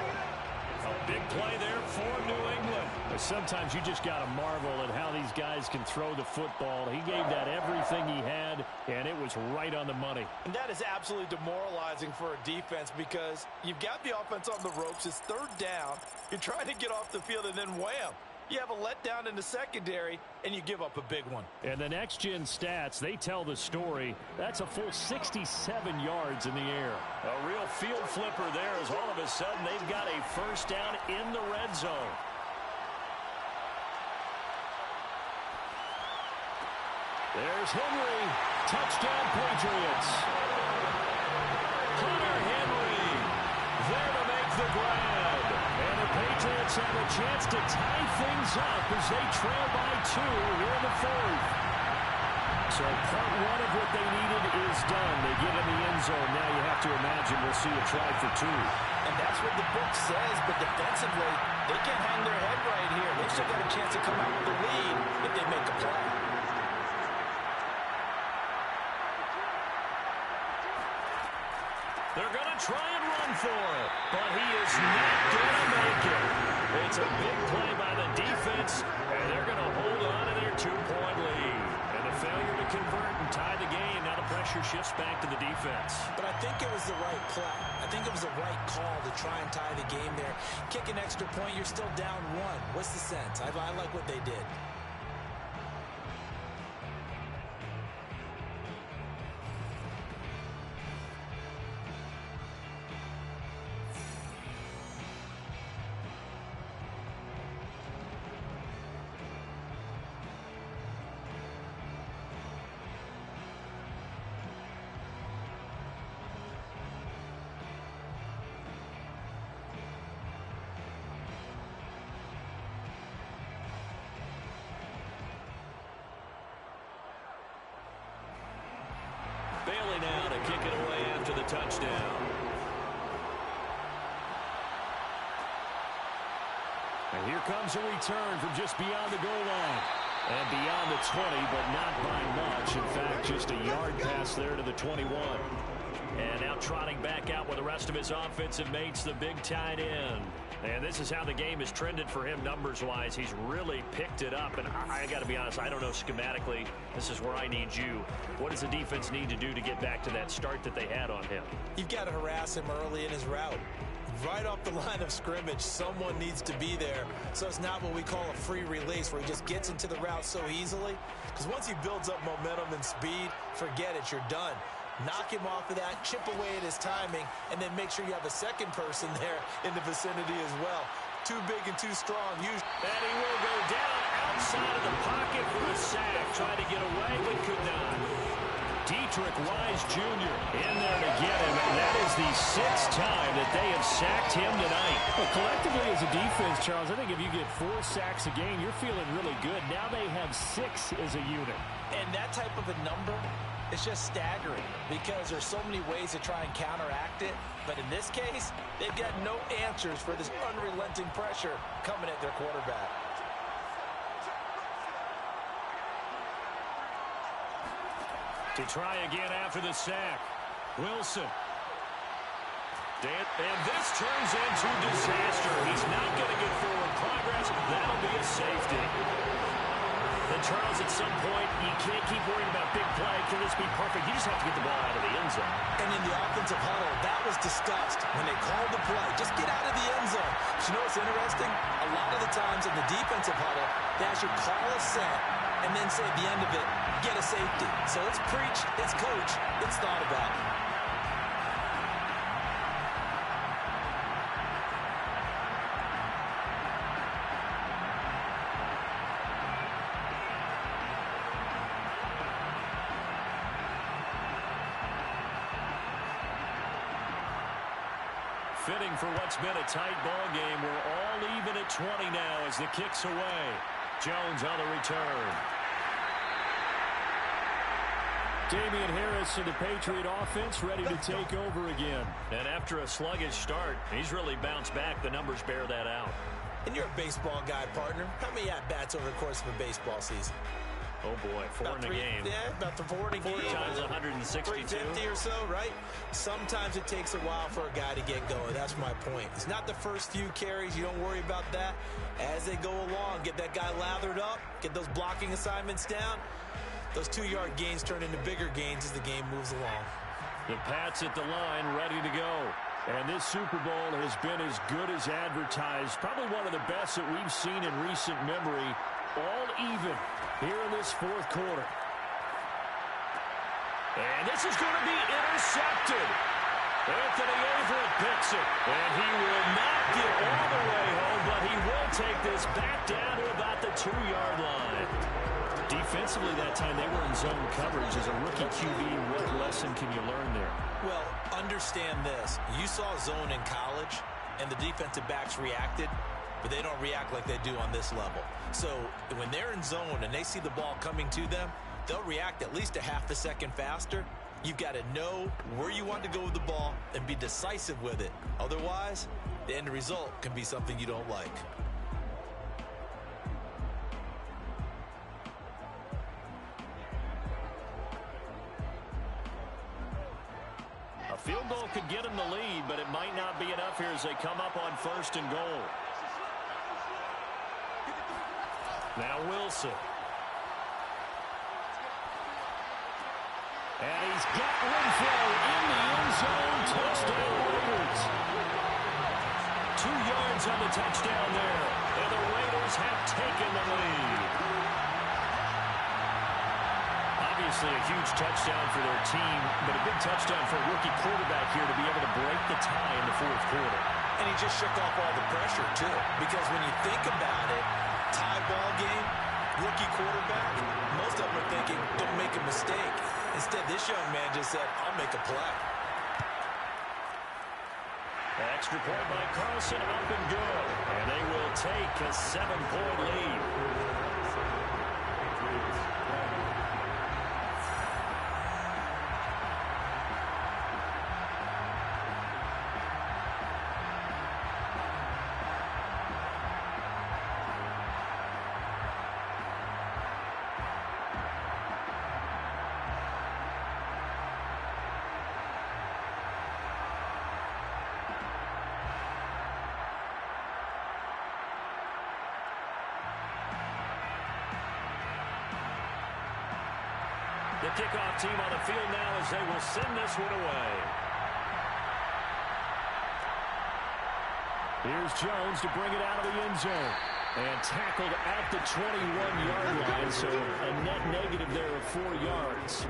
A big play there for New England. Sometimes you just got to marvel at how these guys can throw the football. He gave that everything he had, and it was right on the money. And that is absolutely demoralizing for a defense because you've got the offense on the ropes. It's 3rd down. You're trying to get off the field, and then wham. You have a letdown in the secondary, and you give up a big one. And the next-gen stats, they tell the story. That's a full 67 yards in the air. A real field flipper there as all of a sudden they've got a 1st down in the red zone. There's Henry. Touchdown, Patriots. Hunter Henry there to make the grab. And the Patriots have a chance to tie things up as they trail by 2 here in the 4th. So part 1 of what they needed is done. They get in the end zone. Now you have to imagine we'll see a try for 2. And that's what the book says, but defensively, they can't hang their head right here. They've still got a chance to come out with the lead if they make a play. They're going to try and run for it, but he is not going to make it. It's a big play by the defense, and they're going to hold on to their 2-point lead. And the failure to convert and tie the game, now the pressure shifts back to the defense. But I think it was the right play. I think it was the right call to try and tie the game there. Kick an extra point, you're still down 1. What's the sense? I like what they did. Bailey now to kick it away after the touchdown. And here comes a return from just beyond the goal line. And beyond the 20, but not by much. In fact, just a yard pass there to the 21. And now trotting back out with the rest of his offensive mates, the big tight end. And this is how the game has trended for him numbers-wise. He's really picked it up. And I got to be honest, I don't know schematically. This is where I need you. What does the defense need to do to get back to that start that they had on him? You've got to harass him early in his route. Right off the line of scrimmage, someone needs to be there. So it's not what we call a free release where he just gets into the route so easily. Because once he builds up momentum and speed, forget it, you're done. Knock him off of that, chip away at his timing, and then make sure you have a second person there in the vicinity as well. Too big and too strong. And he will go down outside of the pocket for a sack. Tried to get away, but could not. Deatrich Wise Jr. in there to get him, and that is the 6th time that they have sacked him tonight. Well, collectively as a defense, Charles, I think if you get 4 sacks a game, you're feeling really good. Now they have 6 as a unit. And that type of a number, it's just staggering because there's so many ways to try and counteract it. But in this case, they've got no answers for this unrelenting pressure coming at their quarterback. To try again after the sack. Wilson. And this turns into disaster. He's not going to get forward progress. That'll be a safety. And Charles, at some point, you can't keep worrying about big play. Can this be perfect? You just have to get the ball out of the end zone. And in the offensive huddle, that was discussed when they called the play. Just get out of the end zone. But you know what's interesting? A lot of the times in the defensive huddle, they actually call a set and then say at the end of it, get a safety. So it's preach, it's coach, it's thought about. Fitting for what's been a tight ball game. We're all even at 20 now as the kick's away. Jones on the return. Damian Harris and the Patriot offense ready to take over again. And after a sluggish start, he's really bounced back. The numbers bear that out. And you're a baseball guy, partner. How many at-bats over the course of a baseball season? Oh, boy, 4 in a game. Yeah, about the 4 in a game. 4 times 162. 350 or so, right? Sometimes it takes a while for a guy to get going. That's my point. It's not the first few carries. You don't worry about that. As they go along, get that guy lathered up, get those blocking assignments down. Those 2-yard gains turn into bigger gains as the game moves along. The Pats at the line, ready to go. And this Super Bowl has been as good as advertised. Probably one of the best that we've seen in recent memory. All even here in this 4th quarter. And this is going to be intercepted. Anthony Averett picks it. And he will not get all the way home, but he will take this back down to about the 2-yard line. Defensively that time, they were in zone coverage. As a rookie QB, what lesson can you learn there? Well, understand this. You saw zone in college, and the defensive backs reacted, but they don't react like they do on this level. So when they're in zone and they see the ball coming to them, they'll react at least a half a second faster. You've got to know where you want to go with the ball and be decisive with it. Otherwise, the end result can be something you don't like. A field goal could get them the lead, but it might not be enough here as they come up on 1st and goal. Now Wilson. And he's got Renfrow in the end zone. Touchdown Raiders. 2 yards on the touchdown there. And the Raiders have taken the lead. Obviously a huge touchdown for their team, but a big touchdown for a rookie quarterback here to be able to break the tie in the 4th quarter. And he just shook off all the pressure, too. Because when you think about it, tie ball game, rookie quarterback, most of them are thinking, don't make a mistake. Instead, this young man just said, I'll make a play. Extra point by Carlson, up and good. And they will take a 7-point lead. The kickoff team on the field now as they will send this one away. Here's Jones to bring it out of the end zone. And tackled at the 21-yard line, so a net negative there of 4 yards.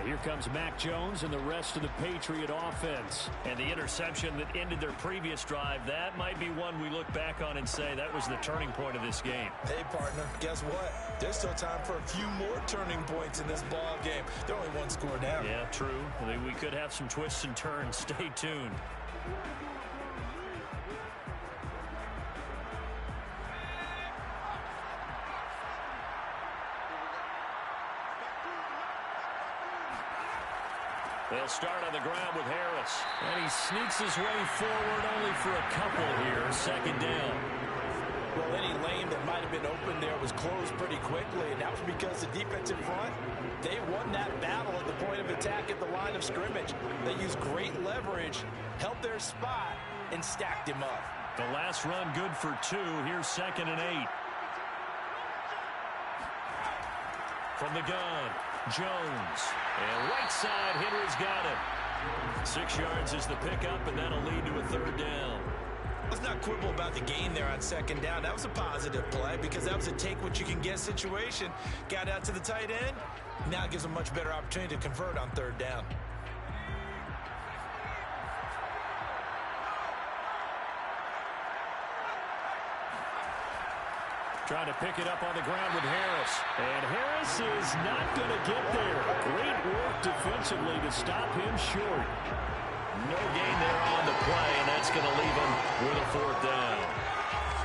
Here comes Mac Jones and the rest of the Patriot offense. And the interception that ended their previous drive, that might be one we look back on and say that was the turning point of this game. Hey, partner, guess what? There's still time for a few more turning points in this ball game. They're only 1 score down. Yeah, true. We could have some twists and turns. Stay tuned. They'll start on the ground with Harris. And he sneaks his way forward only for a couple here. 2nd down. Well, any lane that might have been open there was closed pretty quickly, and that was because the defensive front, they won that battle at the point of attack at the line of scrimmage. They used great leverage, held their spot, and stacked him up. The last run good for 2. Here's 2nd and 8. From the gun, Jones. And right side, Henry's got it. 6 yards is the pickup, and that'll lead to a 3rd down. Let's not quibble about the gain there on 2nd down. That was a positive play because that was a take-what-you-can-get situation. Got out to the tight end. Now it gives them a much better opportunity to convert on 3rd down. Trying to pick it up on the ground with Harris. And Harris is not going to get there. Great work defensively to stop him short. No gain there on the play, and that's going to leave him with a 4th down.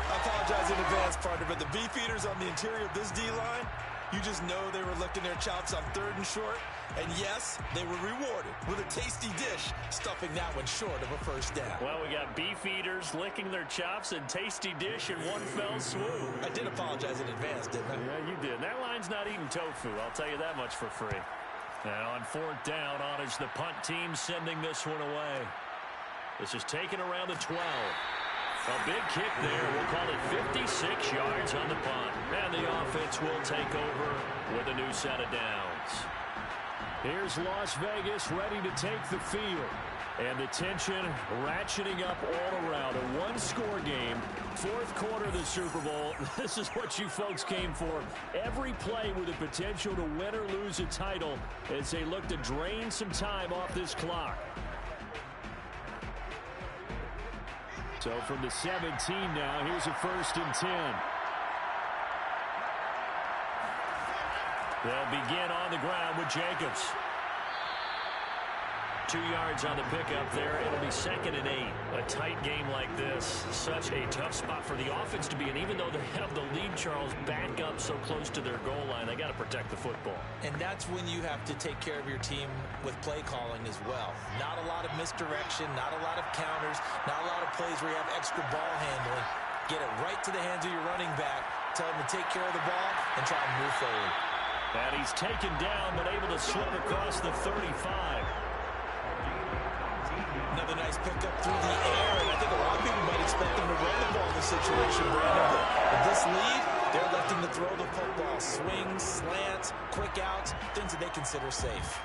I apologize in advance, partner, but the beefeaters on the interior of this D-line, you just know they were licking their chops on 3rd and short. And yes, they were rewarded with a tasty dish, stuffing that one short of a 1st down. Well, we got beef eaters licking their chops and tasty dish in one fell swoop. I did apologize in advance, didn't I? Yeah, you did. That line's not eating tofu, I'll tell you that much for free. And on 4th down, on is the punt team sending this one away. This is taken around the 12. A big kick there. We'll call it 56 yards on the punt. And the offense will take over with a new set of downs. Here's Las Vegas ready to take the field. And the tension ratcheting up all around. A 1-score game. 4th quarter of the Super Bowl. This is what you folks came for. Every play with the potential to win or lose a title as they look to drain some time off this clock. So from the 17 now, here's a 1st and 10. They'll begin on the ground with Jacobs. 2 yards on the pickup there. It'll be 2nd and 8. A tight game like this, such a tough spot for the offense to be in. Even though they have the lead, Charles, back up so close to their goal line, they got to protect the football. And that's when you have to take care of your team with play calling as well. Not a lot of misdirection, not a lot of counters, not a lot of plays where you have extra ball handling. Get it right to the hands of your running back. Tell him to take care of the ball and try and move forward. And he's taken down, but able to slip across the 35. Another nice pickup through the air, and I think a lot of people might expect them to run the ball in this situation, Brandon. But with this lead, they're electing to throw the football. Swings, slants, quick outs, things that they consider safe.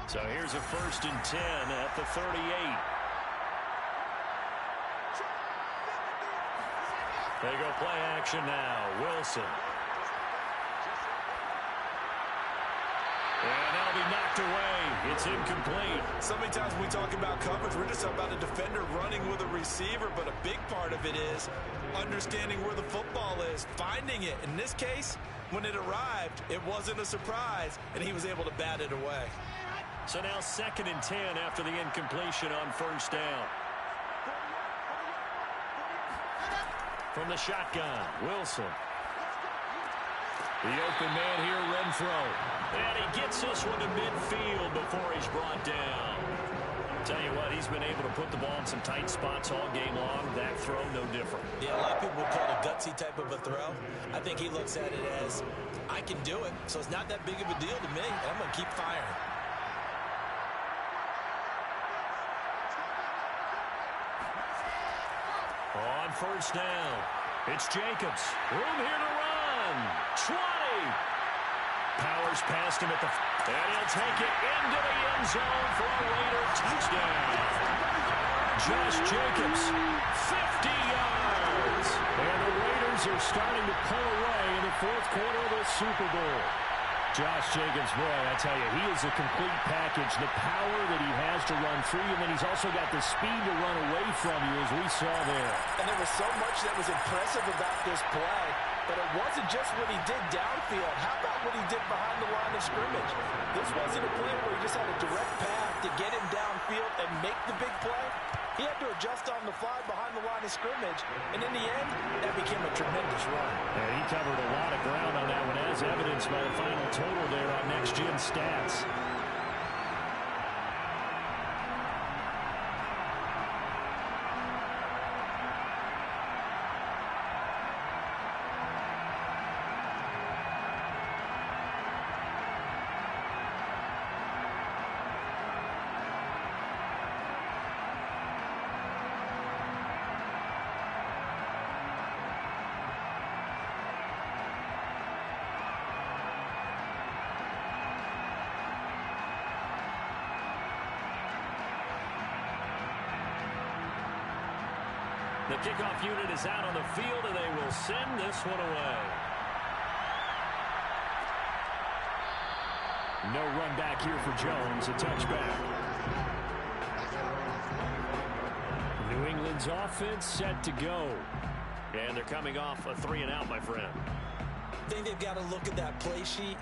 So here's a 1st and 10 at the 38. They go play action now. Wilson. And that'll be knocked away. It's incomplete. So many times when we talk about coverage, we're just talking about a defender running with a receiver, but a big part of it is understanding where the football is, finding it. In this case, when it arrived, it wasn't a surprise, and he was able to bat it away. So now 2nd and 10 after the incompletion on 1st down. From the shotgun, Wilson. The open man here, Renfro. And he gets this one to midfield before he's brought down. Tell you what, he's been able to put the ball in some tight spots all game long. That throw, no different. Yeah, a lot of people would call it a gutsy type of a throw. I think he looks at it as, I can do it, so it's not that big of a deal to me, and I'm going to keep firing. On 1st down, it's Jacobs. Room here to run. 20. Powers past him at the... And he'll take it into the end zone for a Raider touchdown. Josh Jacobs, 50 yards. And the Raiders are starting to pull away in the 4th quarter of the Super Bowl. Josh Jacobs, boy, I tell you, he is a complete package. The power that he has to run through you, and then he's also got the speed to run away from you, as we saw there. And there was so much that was impressive about this play, but it wasn't just what he did downfield. How about what he did behind the line of scrimmage? This wasn't a play where he just had a direct path to get him downfield and make the big play. He had to adjust on the fly behind the line of scrimmage, and in the end, that became a tremendous run. And he covered a lot of ground on that one, as evidenced by the final total there on Next Gen Stats. The kickoff unit is out on the field, and they will send this one away. No run back here for Jones, a touchback. New England's offense set to go. And they're coming off a 3-and-out, my friend. I think they've got to look at that play sheet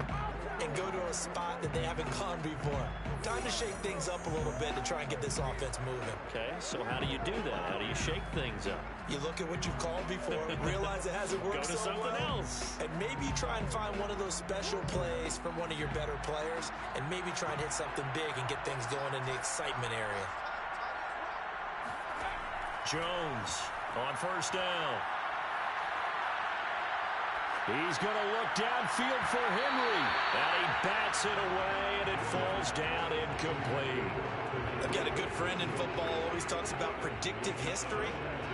and go to a spot that they haven't gone before. Time to shake things up a little bit to try and get this offense moving. Okay, so how do you do that? How do you shake things up? You look at what you've called before, realize it hasn't worked Go to so something well, else. and maybe try and find one of those special plays from one of your better players, and maybe try and hit something big and get things going in the excitement area. Jones on 1st down. He's going to look downfield for Henry. And he bats it away, and it falls down incomplete. I've got a good friend in football who always talks about predictive history.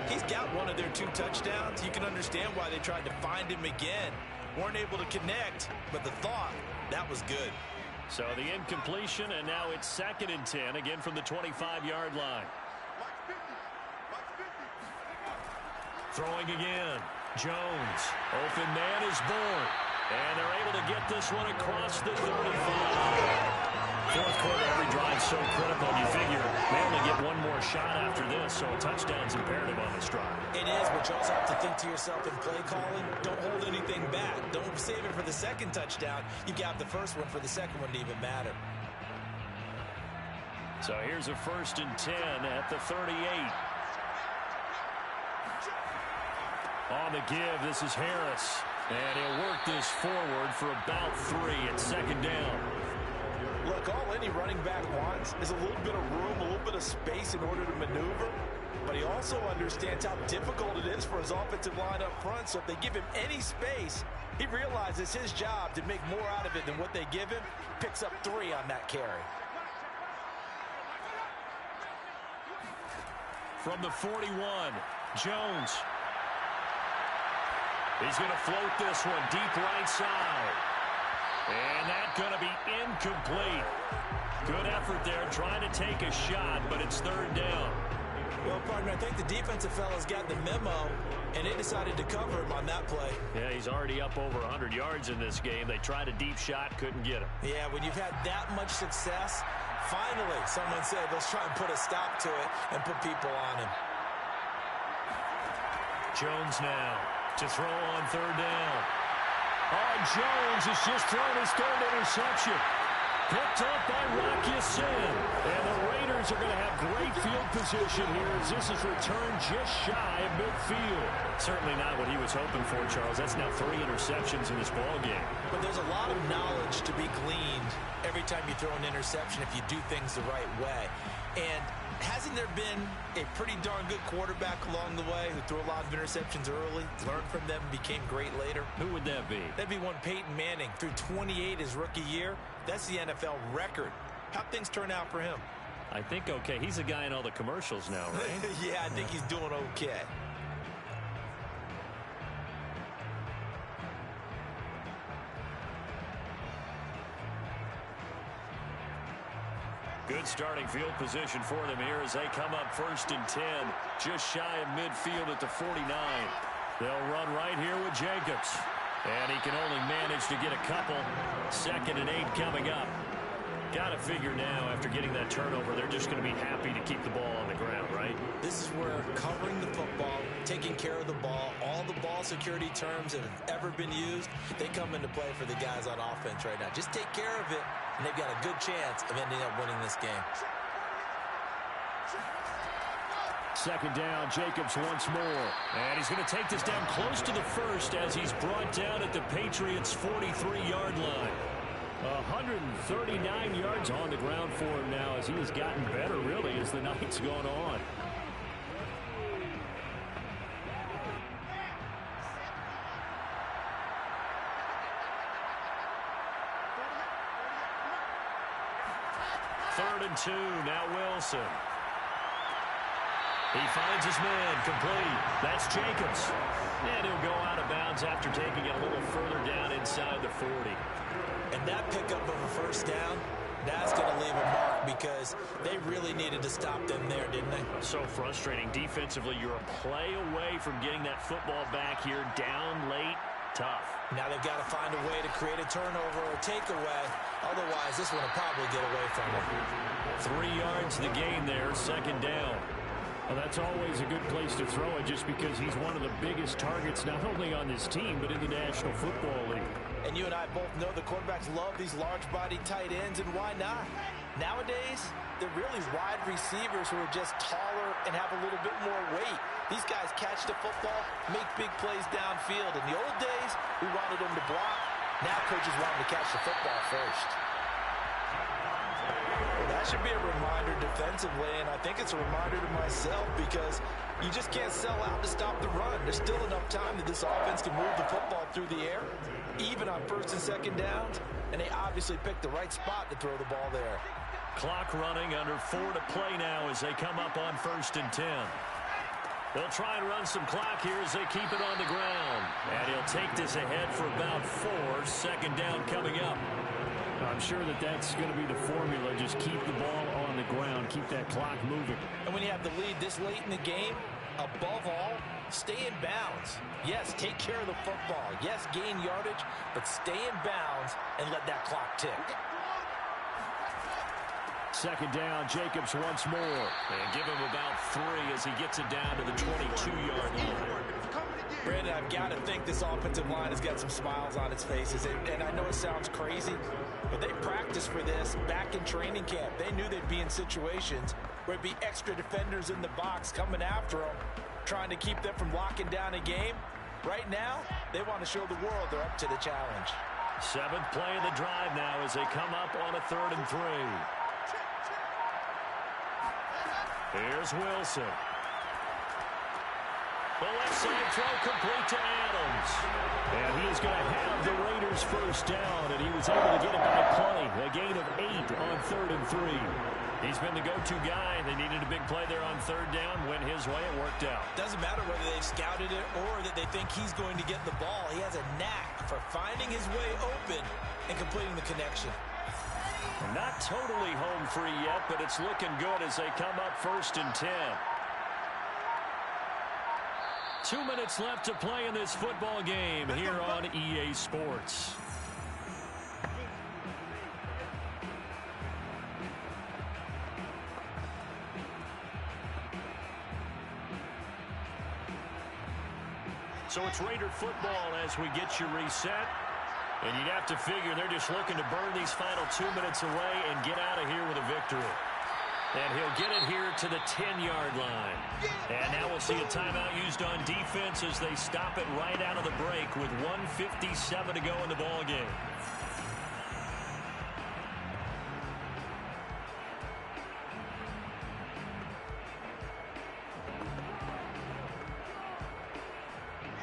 He's got one of their 2 touchdowns. You can understand why they tried to find him again. Weren't able to connect, but the thought, that was good. So the incompletion, and now it's 2nd and 10, again from the 25-yard line. Throwing again. Jones. Open man is born. And they're able to get this one across the 35. 4th quarter, every drive so critical. You figure they only get one more shot after this, so a touchdown's imperative on this drive. It is, but you also have to think to yourself in play calling, don't hold anything back. Don't save it for the 2nd touchdown. You got the 1st one for the 2nd one to even matter. So here's a 1st and 10 at the 38. On the give, this is Harris. And he'll work this forward for about 3 at 2nd down. Look, all any running back wants is a little bit of room, a little bit of space in order to maneuver. but he also understands how difficult it is for his offensive line up front. So if they give him any space, he realizes his job to make more out of it than what they give him. Picks up 3 on that carry. From the 41, Jones. He's going to float this one deep right side. And that's going to be incomplete. Good effort there, trying to take a shot, but it's 3rd down. Well, partner, I think the defensive fellas got the memo, and they decided to cover him on that play. Yeah, he's already up over 100 yards in this game. They tried a deep shot, couldn't get him. Yeah, when you've had that much success, finally someone said, let's try and put a stop to it and put people on him. Jones now to throw on 3rd down. Oh, Jones has just thrown his 3rd interception. Picked up by Rock Ya-Sin. And the Raiders are going to have great field position here as this is returned just shy of midfield. Certainly not what he was hoping for, Charles. That's now 3 interceptions in this ball game. But there's a lot of knowledge to be gleaned every time you throw an interception if you do things the right way. And hasn't there been a pretty darn good quarterback along the way who threw a lot of interceptions early, learned from them, became great later? Who would that be? That'd be one Peyton Manning. Threw 28 his rookie year. That's the NFL record. How'd things turn out for him? I think okay. He's a guy in all the commercials now, right? Yeah, I think he's doing okay. Good starting field position for them here as they come up 1st and 10. Just shy of midfield at the 49. They'll run right here with Jacobs. And he can only manage to get a couple. 2nd and 8 coming up. Got to figure now, after getting that turnover, they're just going to be happy to keep the ball on the ground, right? This is where covering the football, taking care of the ball, all the ball security terms that have ever been used, they come into play for the guys on offense right now. Just take care of it, and they've got a good chance of ending up winning this game. 2nd down, Jacobs once more. And he's going to take this down close to the 1st as he's brought down at the Patriots' 43-yard line. 139 yards on the ground for him now as he has gotten better, really, as the night's gone on. Third and 2, now Wilson. He finds his man, complete. That's Jacobs. And he'll go out of bounds after taking it a little further down inside the 40. And that pickup of a 1st down, that's going to leave a mark because they really needed to stop them there, didn't they? So frustrating. Defensively, you're a play away from getting that football back here, down late, tough. Now they've got to find a way to create a turnover or takeaway. Otherwise, this one will probably get away from them. 3 yards the gain there, 2nd down. Well, that's always a good place to throw it just because he's one of the biggest targets not only on this team but in the National Football League. And you and I both know the quarterbacks love these large-bodied tight ends, and why not? Nowadays, they're really wide receivers who are just taller and have a little bit more weight. These guys catch the football, make big plays downfield. In the old days, we wanted them to block. Now coaches want them to catch the football first. Well, that should be a reminder defensively, and I think it's a reminder to myself because you just can't sell out to stop the run. There's still enough time that this offense can move the football through the air, even on 1st and 2nd downs, and they obviously picked the right spot to throw the ball there. Clock running, under 4 to play now as they come up on 1st and 10. They'll try and run some clock here as they keep it on the ground. And he'll take this ahead for about 4. 2nd down coming up. I'm sure that that's going to be the formula. Just keep the ball on the ground. Keep that clock moving. And when you have the lead this late in the game, above all, stay in bounds. Yes, take care of the football. Yes, gain yardage, but stay in bounds and let that clock tick. 2nd down, Jacobs once more. And give him about 3 as he gets it down to the 22-yard line. Brandon, I've got to think this offensive line has got some smiles on its faces. And I know it sounds crazy, but they practiced for this back in training camp. They knew they'd be in situations where it'd be extra defenders in the box coming after them, trying to keep them from locking down a game. Right now, they want to show the world they're up to the challenge. 7th play of the drive now as they come up on a 3rd and 3. Here's Wilson. The left side throw complete to Adams. And he's going to have the Raiders first down, and he was able to get it by play. A gain of 8 on 3rd and 3. He's been the go-to guy. They needed a big play there on 3rd down. Went his way. It worked out. Doesn't matter whether they've scouted it or that they think he's going to get the ball. He has a knack for finding his way open and completing the connection. Not totally home free yet, but it's looking good as they come up 1st and 10. 2 minutes left to play in this football game here on EA Sports. So it's Raider football as we get you reset. And you'd have to figure they're just looking to burn these final 2 minutes away and get out of here with a victory. And he'll get it here to the 10-yard line. And now we'll see a timeout used on defense as they stop it right out of the break with 1:57 to go in the ball game.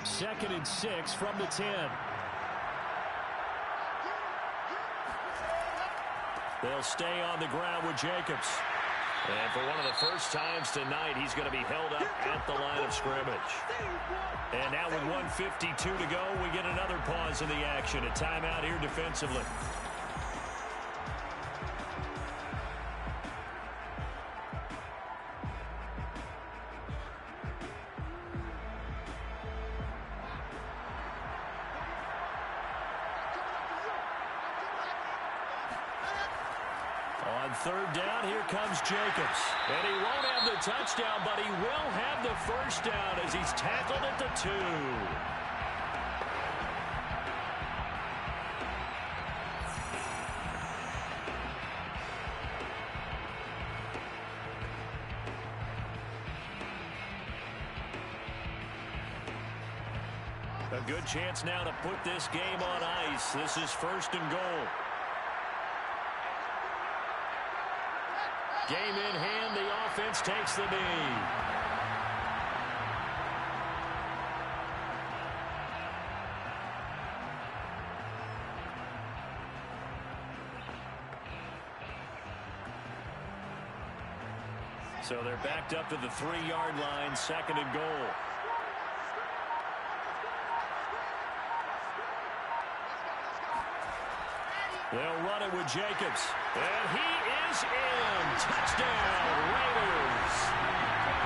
Second and 6 from the 10. They'll stay on the ground with Jacobs. And for one of the first times tonight, he's going to be held up at the line of scrimmage. And now with 1:52 to go, we get another pause in the action. A timeout here defensively. On 3rd down, here comes Jacobs. And he won't have the touchdown, but he will have the first down as he's tackled at the 2. A good chance now to put this game on ice. This is 1st and goal. Game in hand, the offense takes the knee. So they're backed up to the 3-yard line, 2nd and goal. They'll run it with Jacobs. And he is in. Touchdown, Raiders.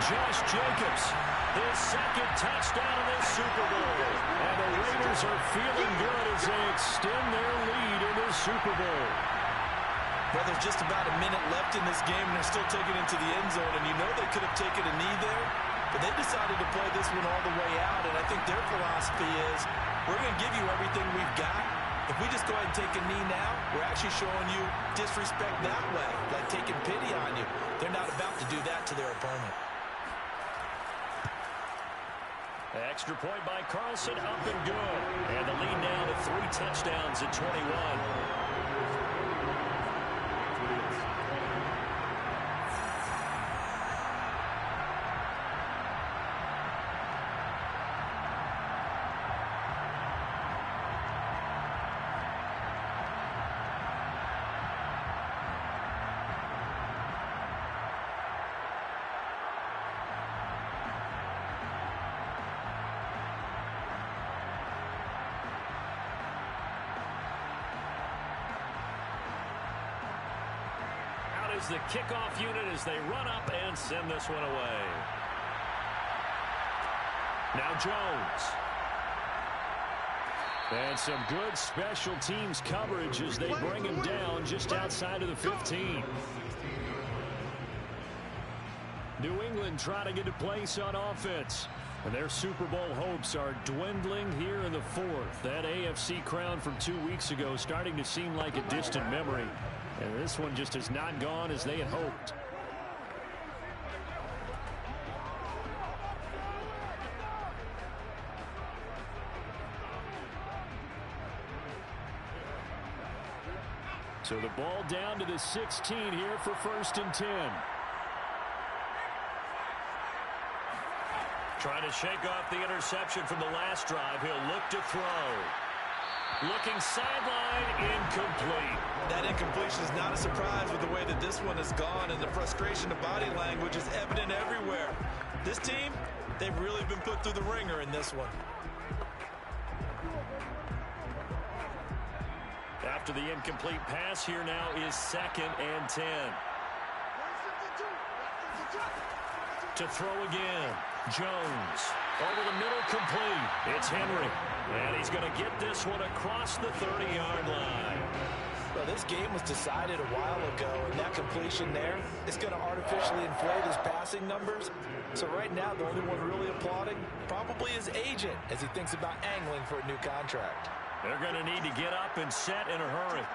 Josh Jacobs, his 2nd touchdown in this Super Bowl. And the Raiders are feeling good as they extend their lead in this Super Bowl. Well, there's just about a minute left in this game, and they're still taking it to the end zone. And you know they could have taken a knee there, but they decided to play this one all the way out. And I think their philosophy is, we're going to give you everything we've got. If we just go ahead and take a knee now, we're actually showing you disrespect that way, like taking pity on you. They're not about to do that to their opponent. Extra point by Carlson, up and good. And the lead now to 3 touchdowns at 21. Is the kickoff unit as they run up and send this one away. Now Jones. And some good special teams coverage as they bring him down just outside of the 15. New England trying to get a place on offense. And their Super Bowl hopes are dwindling here in the 4th. That AFC crown from 2 weeks ago starting to seem like a distant memory. And this one just has not gone as they had hoped. So the ball down to the 16 here for 1st and 10. Trying to shake off the interception from the last drive. He'll look to throw. Looking sideline, incomplete. That incompletion is not a surprise with the way that this one has gone, and the frustration of body language is evident everywhere. This team, they've really been put through the ringer in this one. After the incomplete pass, here now is 2nd and 10. To throw again. Jones. Over the middle, complete. It's Henry. And he's going to get this one across the 30-yard line. Well, this game was decided a while ago, and that completion there is going to artificially inflate his passing numbers. So right now, the only one really applauding probably his agent as he thinks about angling for a new contract. They're going to need to get up and set in a hurry.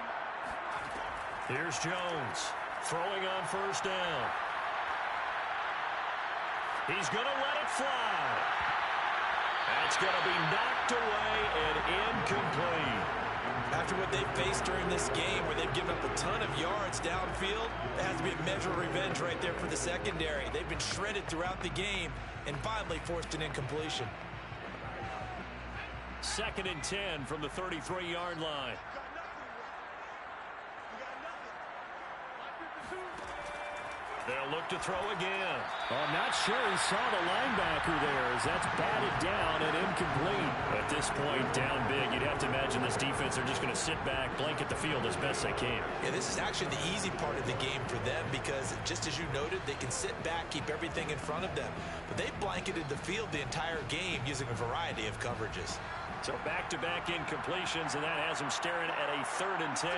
Here's Jones throwing on 1st down. He's going to let it fly. That's going to be knocked away and incomplete. After what they've faced during this game where they've given up a ton of yards downfield, there has to be a measure of revenge right there for the secondary. They've been shredded throughout the game and finally forced an incompletion. 2nd and 10 from the 33-yard line. They'll look to throw again. I'm not sure he saw the linebacker there as that's batted down and incomplete. At this point, down big, you'd have to imagine this defense are just going to sit back, blanket the field as best they can. Yeah, this is actually the easy part of the game for them because, just as you noted, they can sit back, keep everything in front of them. But they've blanketed the field the entire game using a variety of coverages. So back-to-back incompletions, and that has them staring at a 3rd and 10.